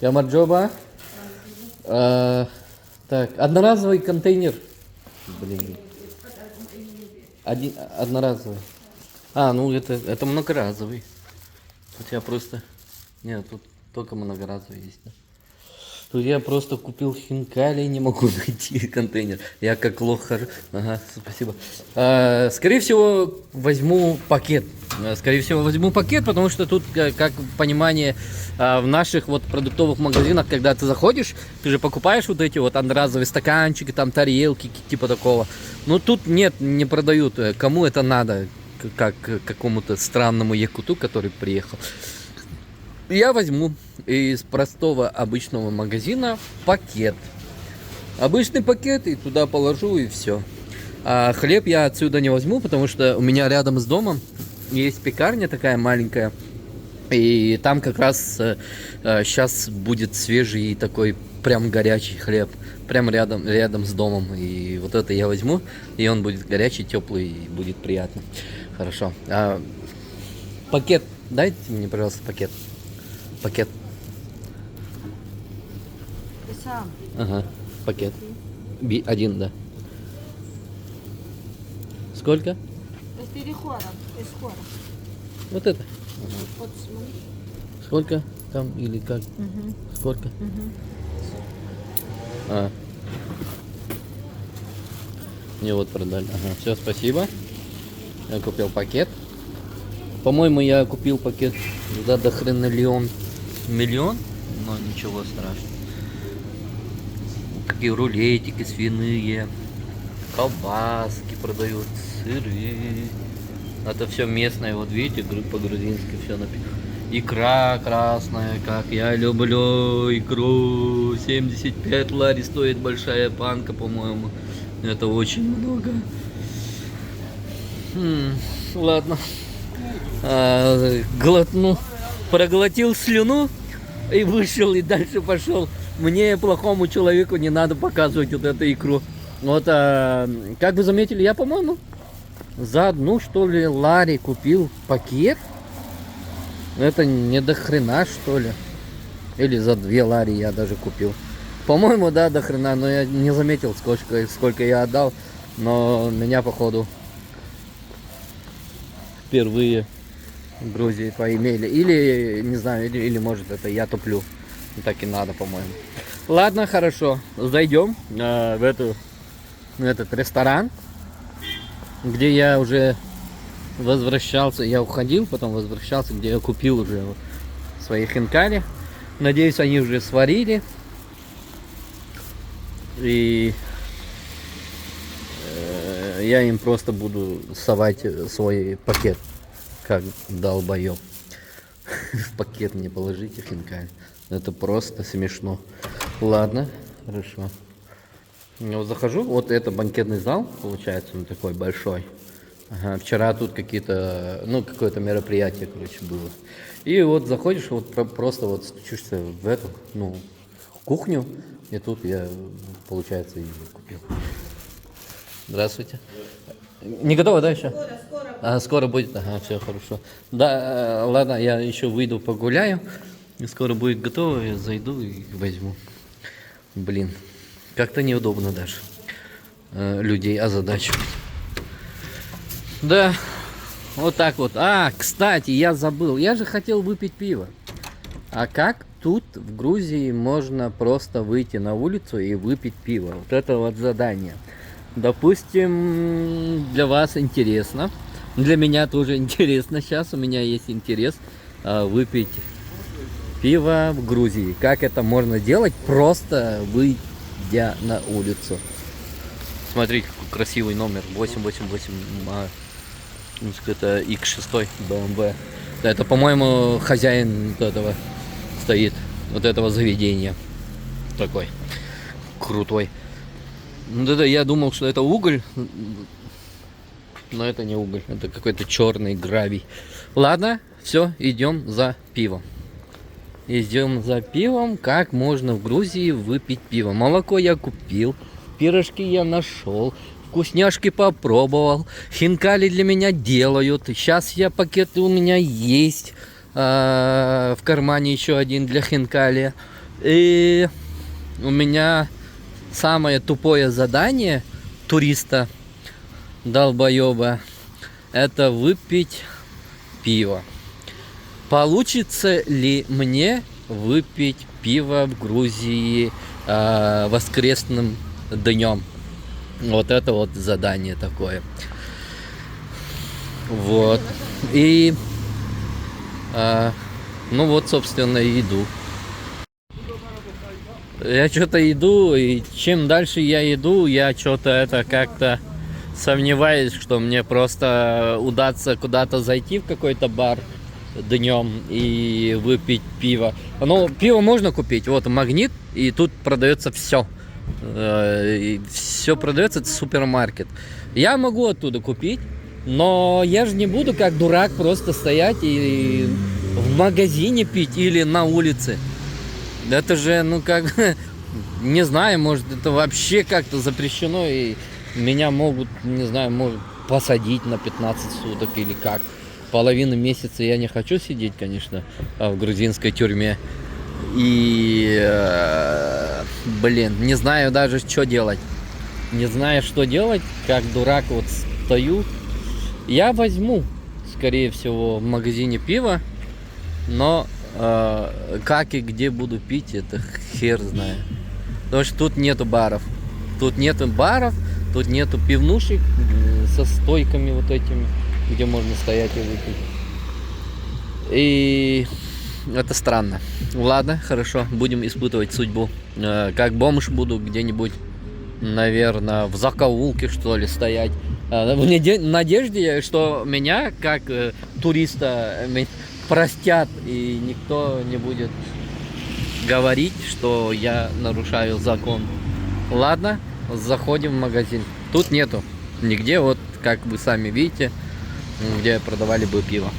Ямарджоба. Так, одноразовый контейнер. Блин. Одноразовый. Ну это многоразовый. Тут я просто... Нет, тут только многоразовый есть. Да? Тут я просто купил хинкали и не могу найти контейнер. Я как лох хожу. Ага, спасибо. Скорее всего, возьму пакет. Потому что тут, как понимание, в наших вот продуктовых магазинах, когда ты заходишь, ты же покупаешь вот эти вот одноразовые стаканчики, там тарелки, типа такого. Но тут нет, не продают. Кому это надо? Как какому-то странному якуту, который приехал. Я возьму из простого обычного магазина пакет. Обычный пакет, и туда положу, и все. А хлеб я отсюда не возьму, потому что у меня рядом с домом есть пекарня такая маленькая. И там как раз сейчас будет свежий такой прям горячий хлеб. Прям рядом с домом. И вот это я возьму, и он будет горячий, теплый, и будет приятно. Хорошо. Пакет. Дайте мне, пожалуйста, пакет. Пакет. Ты сам. Ага. Пакет. Один, да. Сколько? С переходом. Из хора. Вот это. Вот смотри. Сколько там или как? Сколько? Мне вот продали. Ага. Все, спасибо. Я купил пакет. По-моему, я купил пакет за до хрена миллион, но ничего страшного. Какие рулетики свиные, колбаски продают, сыры. Это все местное, вот видите, по-грузински все написано. Икра красная, как я люблю икру. 75 лари стоит большая банка, по-моему. Это очень много. Ладно. Глотну, проглотил слюну и вышел, и дальше пошел. Мне, плохому человеку, не надо показывать вот эту икру. Вот, как вы заметили, я, по-моему, за одну, что ли, лари купил пакет. Это не до хрена, что ли. Или за 2 лари я даже купил. По-моему, да, до хрена, но я не заметил, сколько я отдал. Но меня, походу, впервые в Грузии поимели. Или, не знаю, или может это я туплю. Так и надо, по-моему. Ладно, хорошо. Зайдем в этот ресторан, где я уже возвращался. Я уходил, потом возвращался, где я купил уже свои хинкали. Надеюсь, они уже сварили. И я им просто буду совать свой пакет, как долбоёб. В пакет мне положите хинкали. Это просто смешно. Ладно, хорошо. Я вот захожу, вот это банкетный зал, получается, он такой большой. Ага, вчера тут какие-то, какое-то мероприятие, короче, было. И вот заходишь, вот просто вот стучишься в эту, кухню, и тут я, получается, и купил. Здравствуйте. Не готово, да, еще? Скоро. Скоро будет, ага, все хорошо. Да, ладно, я еще выйду погуляю, и скоро будет готово, я зайду и возьму. Блин, как-то неудобно даже людей озадачивать. Да, вот так вот. Кстати, я забыл. Я же хотел выпить пиво. А как тут в Грузии можно просто выйти на улицу и выпить пиво? Вот это вот задание. Допустим, для вас интересно. Для меня тоже интересно. Сейчас у меня есть интерес выпить пиво в Грузии. Как это можно делать, просто выйдя на улицу? Смотрите, какой красивый номер. 888. Это X6 BMW. Это, по-моему, хозяин вот этого стоит, вот этого заведения. Такой крутой. Это я думал, что это уголь, но это не уголь, это какой-то черный гравий. Ладно, все, идем за пивом. Идем за пивом. Как можно в Грузии выпить пиво? Молоко я купил, пирожки я нашел. Вкусняшки попробовал. Хинкали для меня делают. Сейчас пакеты у меня есть. В кармане еще один для хинкали. И у меня самое тупое задание туриста долбоеба — это выпить пиво. Получится ли мне выпить пиво в Грузии воскресным днем? Вот это вот задание такое. Вот. И вот, собственно, и иду. Я что-то иду, и чем дальше я иду, я что-то это как-то сомневаюсь, что мне просто удастся куда-то зайти в какой-то бар днем и выпить пиво. Ну, пиво можно купить, вот Магнит, и тут продается все. Все продается, это супермаркет. Я могу оттуда купить, но я же не буду как дурак просто стоять и в магазине пить или на улице. Это же, ну как, не знаю, может это вообще как-то запрещено, и меня могут, не знаю, может посадить на 15 суток или как. Половину месяца я не хочу сидеть, конечно, в грузинской тюрьме. И, блин, не знаю даже, что делать. Не знаю, что делать, как дурак вот стою. Я возьму, скорее всего, в магазине пиво, но как и где буду пить, это хер знает. Потому что тут нету баров. Тут нету баров, тут нету пивнушек со стойками вот этими, где можно стоять и выпить. И это странно. Ладно, хорошо, будем испытывать судьбу. Как бомж буду где-нибудь, наверное, в закоулке, что ли, стоять. В надежде, что меня, как туриста, простят, и никто не будет говорить, что я нарушаю закон. Ладно, заходим в магазин. Тут нету нигде, вот как вы сами видите, где продавали бы пиво.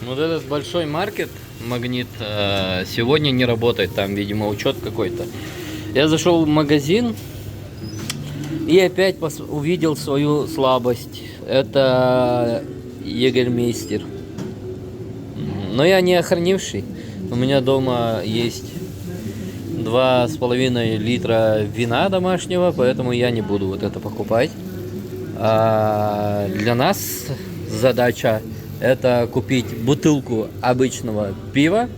Вот этот большой маркет, Магнит, сегодня не работает, там, видимо, учет какой-то. Я зашел в магазин и опять увидел свою слабость. Это Егермейстер. Но я не охранивший. У меня дома есть 2,5 литра вина домашнего, поэтому я не буду вот это покупать. А для нас задача это купить бутылку обычного пива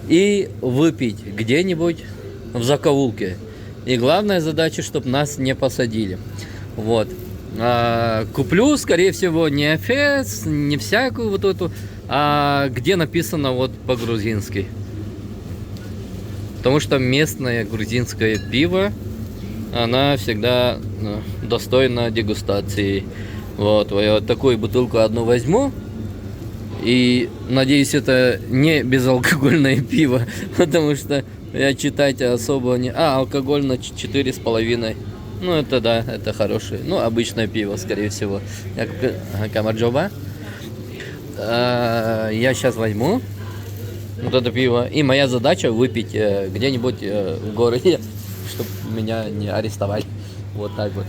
и выпить где-нибудь в закоулке. И главная задача, чтобы нас не посадили. Вот. Куплю, скорее всего, не Эфес, не всякую вот эту, а где написано вот по-грузински. Потому что местное грузинское пиво, она всегда достойна дегустации. Вот, я вот такую бутылку одну возьму. И надеюсь, это не безалкогольное пиво, потому что я читать особо не... алкоголь на 4,5. Ну, это да, это хорошее. Ну, обычное пиво, скорее всего. Камарджоба. Я сейчас возьму вот это пиво. И моя задача выпить где-нибудь в городе, чтобы меня не арестовали. Вот так вот.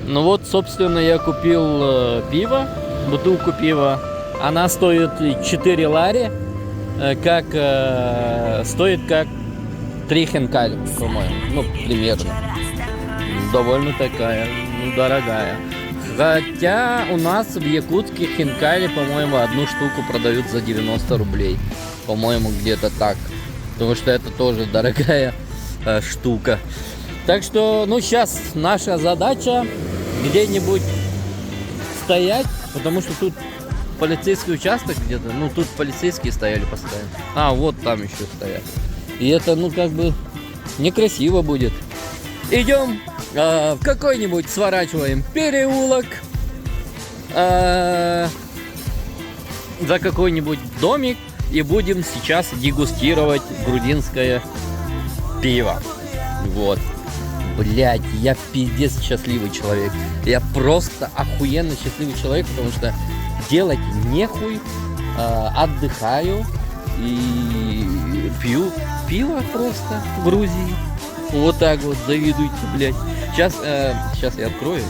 Ну вот, собственно, я купил пиво, бутылку пива. Она стоит 4 лари, стоит как 3 хинкали, по-моему. Ну, примерно. Довольно такая, дорогая. Хотя у нас в Якутске хинкали, по-моему, одну штуку продают за 90 рублей. По-моему, где-то так. Потому что это тоже дорогая штука. Так что, ну, сейчас наша задача где-нибудь стоять, потому что тут полицейский участок где-то, ну, тут полицейские стояли постоянно. Вот там еще стоят. И это, ну, как бы некрасиво будет. Идем в какой-нибудь, сворачиваем переулок, за какой-нибудь домик и будем сейчас дегустировать грузинское пиво. Вот. Блять, я пиздец счастливый человек. Я просто охуенно счастливый человек, потому что делать нехуй, отдыхаю и пью пиво просто в Грузии. Вот так вот, завидуйте, блядь. Сейчас я открою и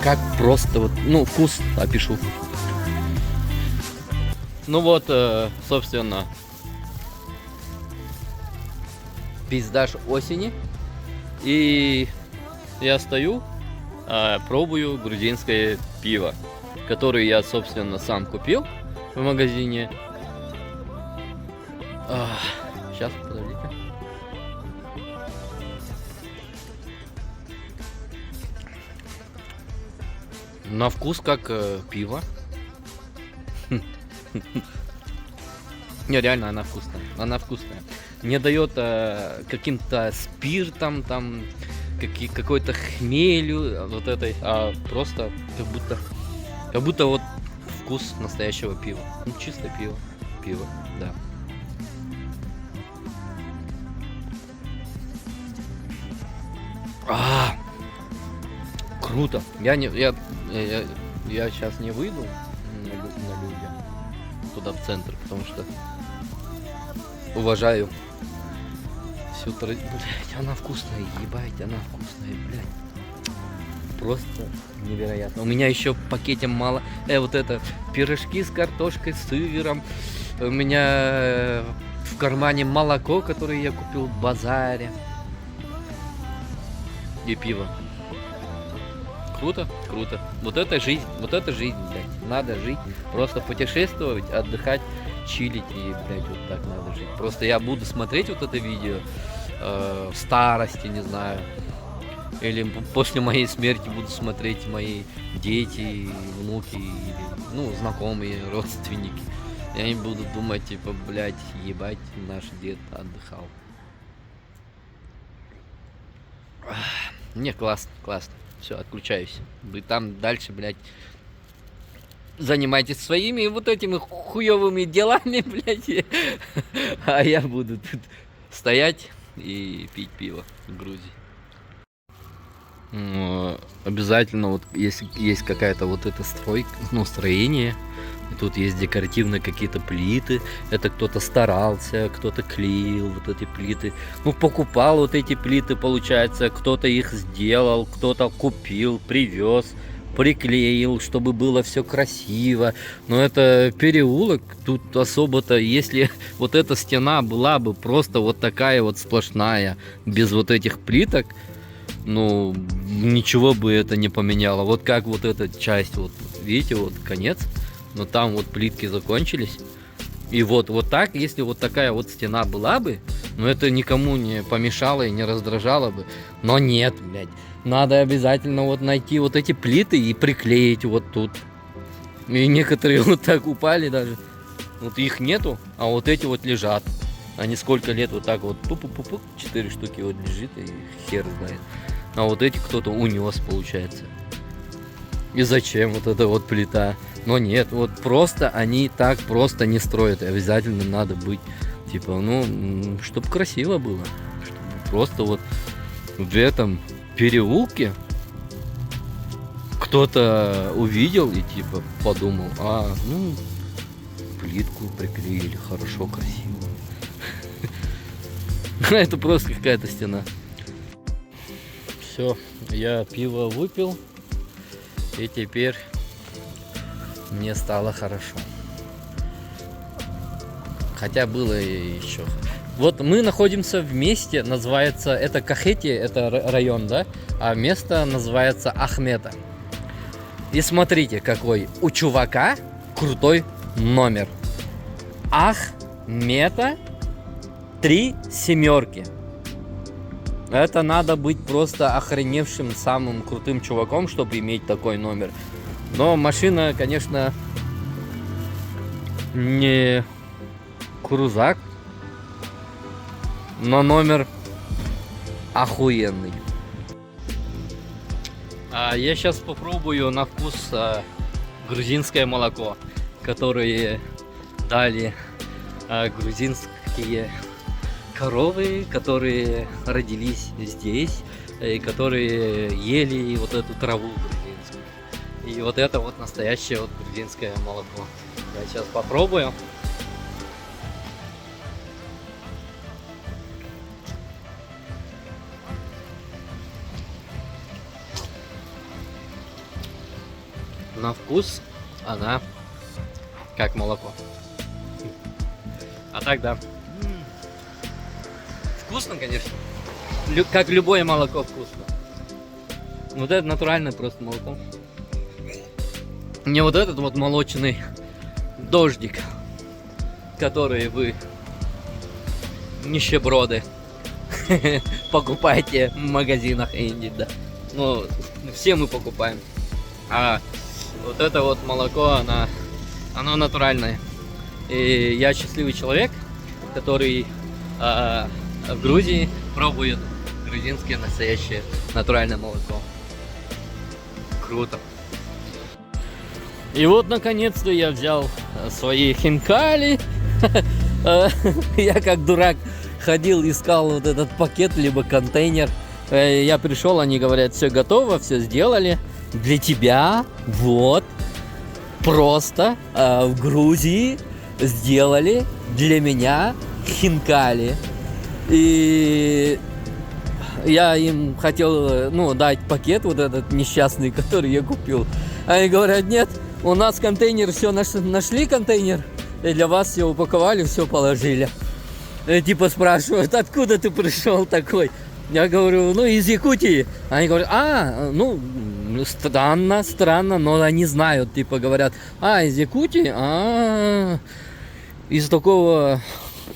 как просто вот, ну, вкус опишу. Ну вот, собственно, пиздаж осени. И я стою, пробую грузинское пиво, которое я, собственно, сам купил в магазине. Сейчас, подождите. На вкус как пиво. Не, реально она вкусная. Она вкусная. Не дает каким-то спиртом, там, какой-то хмелью вот этой, а просто как будто вот вкус настоящего пива. Ну, чисто пиво, да. Круто. Я сейчас не выйду на людях туда в центр, потому что уважаю всю традицию. Блять, она вкусная, ебать, она вкусная, блядь. Просто невероятно. У меня еще в пакете мало. Вот это пирожки с картошкой, с сыром. У меня в кармане молоко, которое я купил в базаре. И пиво. Круто, круто. Вот это жизнь, блядь. Надо жить, просто путешествовать, отдыхать, чилить и, блядь, вот так надо жить. Просто я буду смотреть вот это видео в старости, не знаю. Или после моей смерти буду смотреть мои дети, внуки, или, ну, знакомые, родственники. И они будут думать, типа, блядь, ебать, наш дед отдыхал. Не, классно, классно. Все, отключаюсь. Вы там дальше, блядь, занимайтесь своими вот этими хуёвыми делами, блядь. А я буду тут стоять и пить пиво в Грузии. Обязательно, вот если есть какая-то вот эта стройка, ну, строение, и тут есть декоративные какие-то плиты, это кто-то старался, кто-то клеил вот эти плиты, ну, покупал вот эти плиты, получается, кто-то их сделал, кто-то купил, привез, приклеил, чтобы было все красиво. Но это переулок, тут особо-то, если вот эта стена была бы просто вот такая вот сплошная, без вот этих плиток, ну, ничего бы это не поменяло. Вот как вот эта часть, вот, видите, вот конец, но там вот плитки закончились. И вот так, если вот такая вот стена была бы, ну, это никому не помешало и не раздражало бы. Но нет, блядь, надо обязательно вот найти вот эти плиты и приклеить вот тут. И некоторые вот так упали даже. Вот их нету, а вот эти вот лежат. Они сколько лет вот так вот, пуп-пуп-пуп, 4 штуки вот лежит и хер знает. А вот эти кто-то унес, получается. И зачем вот эта вот плита? Но нет, вот просто они так просто не строят. И обязательно надо быть, типа, ну, чтобы красиво было. Чтобы просто вот в этом переулке кто-то увидел и типа подумал, ну, плитку приклеили, хорошо, красиво. Это просто какая-то стена. Все, я пиво выпил, и теперь мне стало хорошо. Хотя было еще. Вот мы находимся в месте, называется, это Кахети, это район, да? А место называется Ахмета. И смотрите, какой у чувака крутой номер. Ахмета 3 семерки. Это надо быть просто охреневшим, самым крутым чуваком, чтобы иметь такой номер. Но машина, конечно, не крузак, но номер охуенный. Я сейчас попробую на вкус грузинское молоко, которое дали грузинские коровы, которые родились здесь, и которые ели вот эту траву грузинскую. И вот это вот настоящее вот грузинское молоко. Я сейчас попробую. На вкус она как молоко. А так да. Вкусно, конечно. Как любое молоко вкусно. Вот это натуральное просто молоко. Мне вот этот вот молочный дождик, который вы, нищеброды, покупаете в магазинах Инди, да. Ну, все мы покупаем. А вот это вот молоко, оно натуральное. И я счастливый человек, который в Грузии пробует грузинское настоящее натуральное молоко. Круто. И вот наконец-то я взял свои хинкали. Я как дурак ходил, искал вот этот пакет, либо контейнер. Я пришел, они говорят, все готово, все сделали. Для тебя, вот, просто в Грузии сделали для меня хинкали. И я им хотел, ну, дать пакет вот этот несчастный, который я купил. Они говорят, нет, у нас контейнер, все нашли контейнер, и для вас все упаковали, все положили. И типа спрашивают, откуда ты пришел такой? Я говорю, ну, из Якутии. Они говорят, ну, странно, но они знают, типа говорят, из Якутии, из такого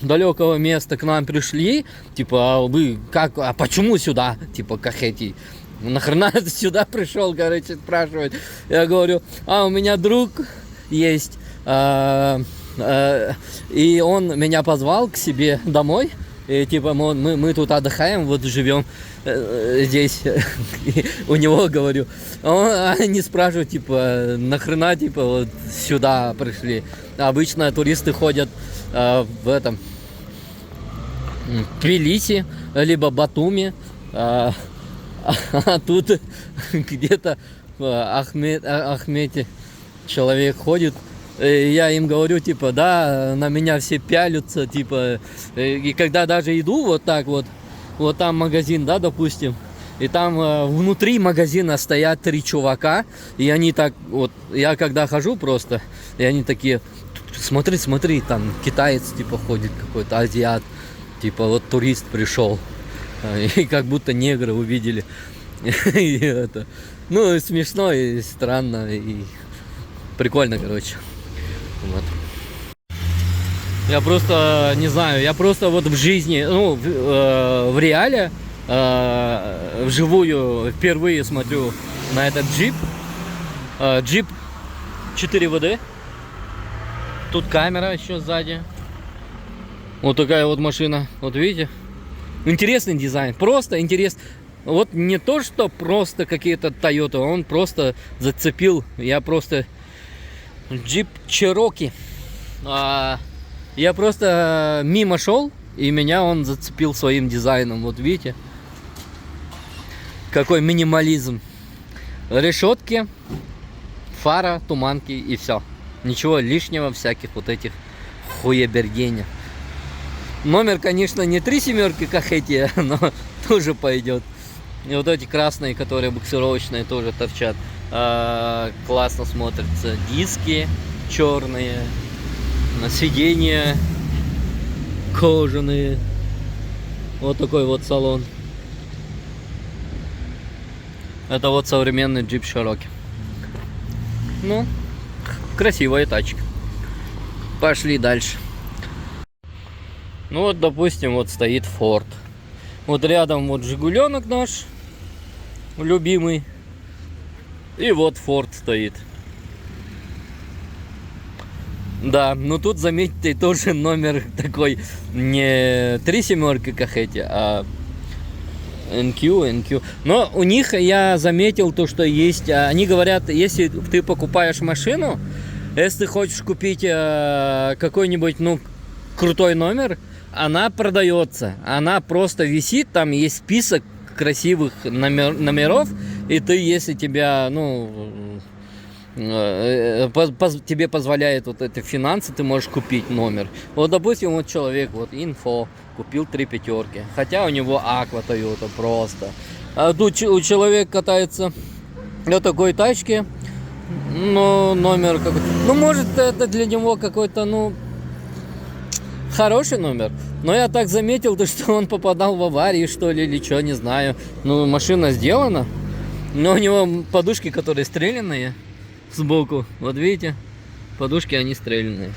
далекого места к нам пришли, типа, а вы как, а почему сюда, типа, Кахети? Нахрена ты сюда пришел, короче, спрашивают. Я говорю, у меня друг есть, и он меня позвал к себе домой. И типа мы тут отдыхаем, вот живем здесь. И у него говорю, они спрашивают, типа, нахрена, типа, вот сюда пришли. Обычно туристы ходят в этом Тбилиси, либо Батуми, а тут где-то в Ахмете человек ходит. И я им говорю, типа, да, на меня все пялятся, типа, и когда даже иду вот так вот там магазин, да, допустим, и там внутри магазина стоят 3 чувака, и они так, вот, я когда хожу просто, и они такие, смотри, там китаец, типа, ходит какой-то, азиат, типа, вот турист пришел, и как будто негры увидели, и это, ну, смешно и странно, и прикольно, короче. Вот. Я просто не знаю, я просто вот в жизни, ну, в реале, вживую впервые смотрю на этот джип. Джип 4WD. Тут камера еще сзади. Вот такая вот машина. Вот видите? Интересный дизайн. Просто интересный. Вот не то, что просто какие-то Toyota, он просто зацепил. Я просто... Джип Чероки. Я просто мимо шел, и меня он зацепил своим дизайном. Вот видите? Какой минимализм. Решетки, фара, туманки и все. Ничего лишнего, всяких вот этих хуебергеня. Номер, конечно, не 3 семерки, как эти, но тоже пойдет. И вот эти красные, которые буксировочные, тоже торчат. Классно смотрятся. Диски черные, на сиденья кожаные. Вот такой вот салон. Это вот современный джип Cherokee. Ну, красивая тачка. Пошли дальше. Ну вот, допустим, вот стоит Ford. Вот рядом вот Жигуленок наш любимый. И вот Ford стоит. Да, но тут, заметьте, тоже номер такой не 3 семерки, как эти, а NQ. Но у них я заметил то, что есть, они говорят, если ты покупаешь машину, если ты хочешь купить какой-нибудь, ну, крутой номер, она продается. Она просто висит, там есть список красивых номеров, и ты, если тебя, ну, тебе позволяет вот эти финансы, ты можешь купить номер. Вот, допустим, вот человек, вот, инфо, купил 3 пятерки, хотя у него Aqua Toyota просто. А тут у человека катается на такой тачке, но номер какой-то, ну, может, это для него какой-то, ну, хороший номер. Но я так заметил, что он попадал в аварии, что ли, или что, не знаю. Ну, машина сделана, но у него подушки, которые стрелянные сбоку. Вот видите, подушки, они стрелянные.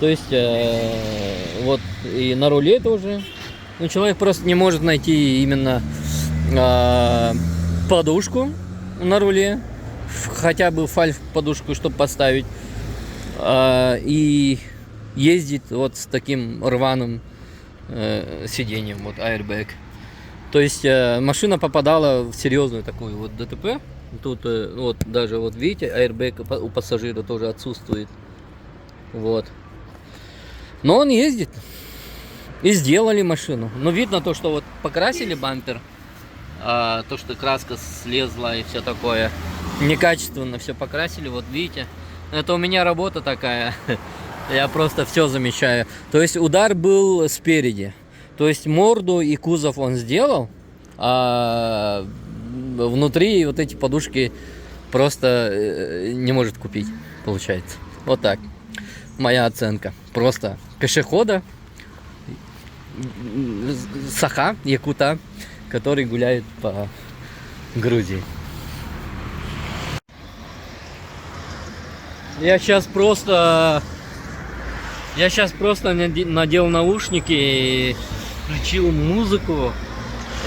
То есть, вот и на руле тоже. Ну, человек просто не может найти именно подушку на руле. Хотя бы фальш-подушку, чтобы поставить. И ездит вот с таким рваным сиденьем, вот airbag. То есть машина попадала в серьезную такую вот ДТП. Тут вот даже вот видите, аэрбэк у пассажира тоже отсутствует. Вот. Но он ездит. И сделали машину. Но видно то, что вот покрасили бампер. А то, что краска слезла и все такое. Некачественно все покрасили. Вот видите. Это у меня работа такая. Я просто все замечаю. То есть удар был спереди. То есть морду и кузов он сделал, а внутри вот эти подушки просто не может купить, получается. Вот так. Моя оценка. Просто пешехода, саха, якута, который гуляет по Грузии. Я сейчас просто надел наушники и включил музыку.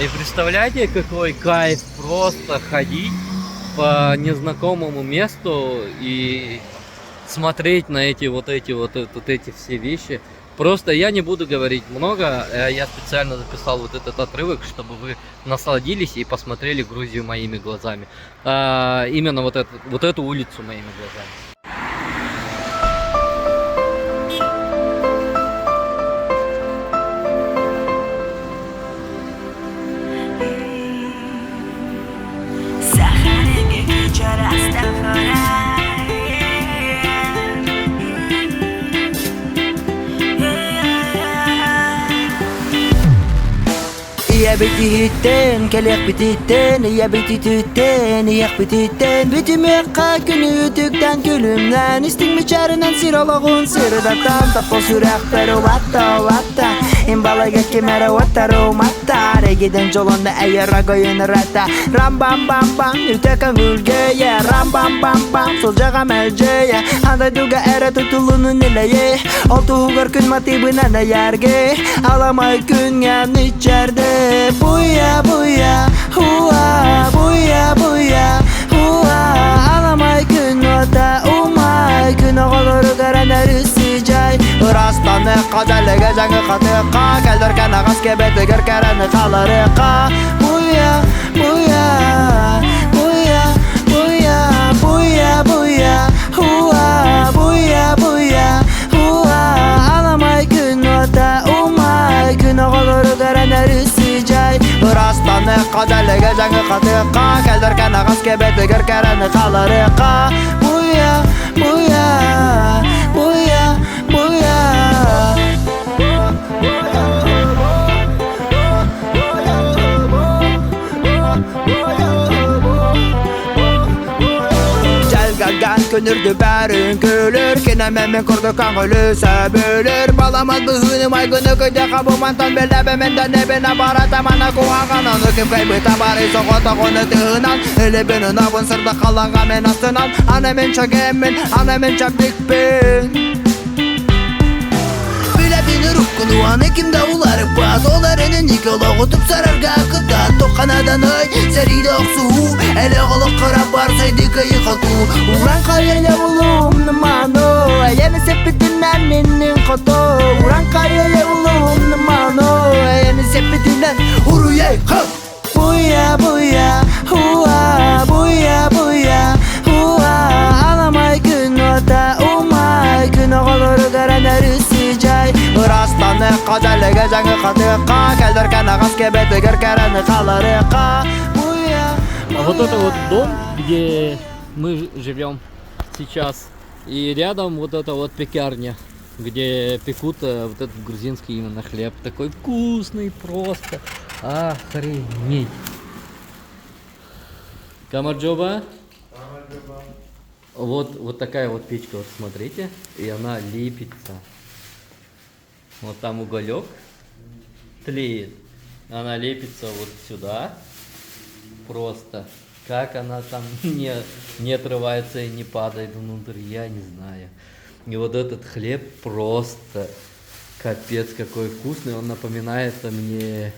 И представляете, какой кайф просто ходить по незнакомому месту и смотреть на эти все вещи. Просто я не буду говорить много, я специально записал вот этот отрывок, чтобы вы насладились и посмотрели Грузию моими глазами. Именно вот эту улицу моими глазами. يا بيتي هتان كليق بتيتان يا بيتي تتان ياق بتيتان بيتي ميقا كنيوتكتان كلمنان استمشارنان سيرولغون سيرداتان تطو سورق перовата вата имбалага кемера ватаро мата региден жолонда эйер рагоен рата рам бам бам бам үтекан гүлгея рам бам бам бам сол жага мелжея андай дуга эре тутулунун элее олтуугар күн матибынан эярге аламай күнгөн ичерде Буя, буя, хуа, буя, буя, хуа Аламай күн ота, умай Күн оғылыры қаранар үсі жай Ұрастаны қазалығы жаңы қатықа Кәлдіркен ағас кебеті кіркәрәні қаларықа Буя, буя, буя, буя, буя, буя, хуа Буя, буя, хуа Аламай күн ота, умай Күн оғылыры қаранар үсі Ұрастаны қазалығы жаңы қатықа Кәлдіркен ағас кебеті кіркәрәні қаларықа Буя, буя, буя, буя Жәлгәлгән көнірді бәрін көлір Кенәмәмен күрді қаңғылы сәбілір Баламаз бұхыным айгыны көйде қабумантан Беләбімінде небіне баратамана куағанан Өкім кайбы табары соғыта қоны тығынан Үлібінің абын сырды қаланға мен астынан Анымен чагеммен, анымен чапдікпен Біләбіні рухкыну аны кімді олары баз Оларының никола ғытып сарарға қыта Тоқанадан ай, сәриді ақсу Әлі ғылық қырап бар сайды кайы қалту Уран қайылы ұлым ныману Әйені сеппетінен менің қото Уран қайылы ұлым ныману Әйені сеппетінен ұруяй қап Буя, буя, хуа Буя, буя, хуа Аламай күн ота, умай Күн оғылыры қаранар үсі жай Ұрастаны қазалығы жаңы қатықа Кәлдіркен ағас кебеті кіркәрәні қаларықа Буя, буя Вот это вот дом, где мы живем сейчас. И рядом вот эта вот пекарня, где пекут вот этот грузинский именно хлеб. Такой вкусный просто. Охренеть. Камарджоба. Вот такая вот печка, вот смотрите. И она лепится. Вот там уголек тлеет. Она лепится вот сюда. Просто. Как она там не отрывается и не падает внутрь, я не знаю. И вот этот хлеб просто капец какой вкусный. Он напоминает мне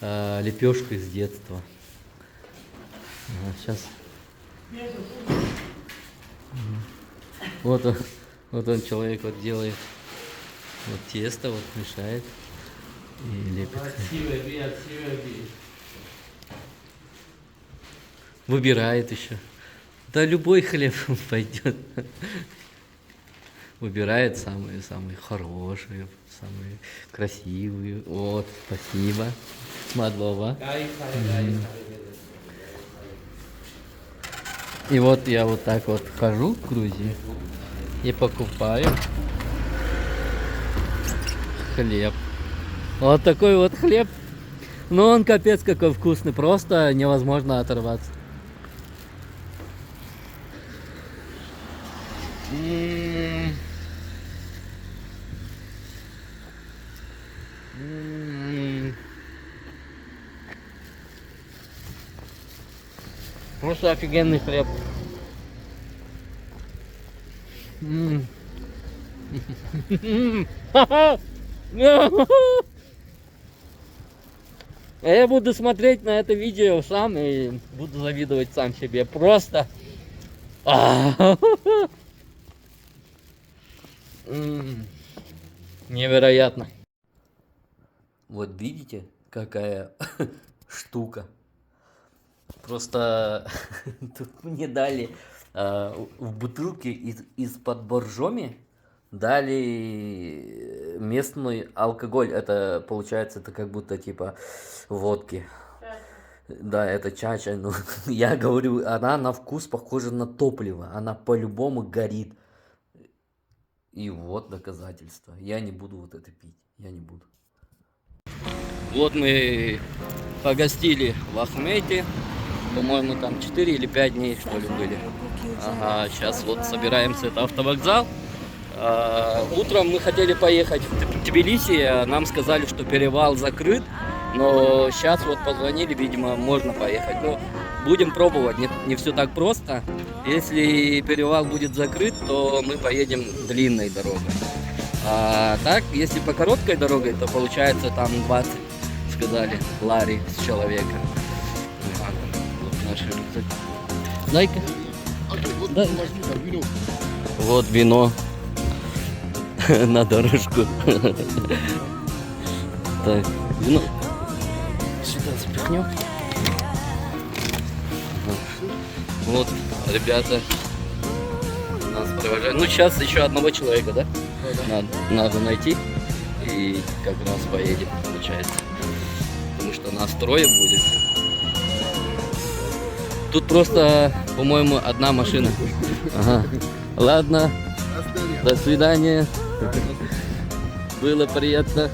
лепешку из детства. Сейчас. Вот он человек вот делает вот тесто, вот мешает и лепит. Выбирает еще. Да любой хлеб пойдет. Выбирает самые хорошие, самые красивые. Вот, спасибо. Мадлова. И вот я вот так вот хожу в Грузии и покупаю хлеб. Вот такой вот хлеб. Но он капец какой вкусный, просто невозможно оторваться. Просто офигенный хлеб. Я буду смотреть на это видео сам и буду завидовать сам себе. Просто. Невероятно. Вот видите, какая штука. Просто тут мне дали в бутылке из-под боржоми дали местный алкоголь. Это получается, это как будто типа водки. Да, это чача. Ну, я говорю, она на вкус похожа на топливо. Она по-любому горит. И вот доказательство. Я не буду вот это пить. Я не буду. Вот мы погостили в Ахмете. По-моему, там 4 или 5 дней, что ли, были. Ага, сейчас вот собираемся, это автовокзал. Утром мы хотели поехать в Тбилиси, а нам сказали, что перевал закрыт. Но сейчас вот позвонили, видимо, можно поехать. Но будем пробовать, не все так просто. Если перевал будет закрыт, то мы поедем длинной дорогой. А так, если по короткой дороге, то получается там 20, сказали, лари с человека. Вот наши рюкзаки. Дай-ка. Дай. Вот вино на дорожку. Так, вино. Сюда запихнем. Вот, ребята нас провожают. Ну, сейчас еще одного человека, да? Надо найти. И как раз поедем, получается. Потому что нас трое будет. Тут просто, по-моему, одна машина. Ага. Ладно. До свидания. Было приятно.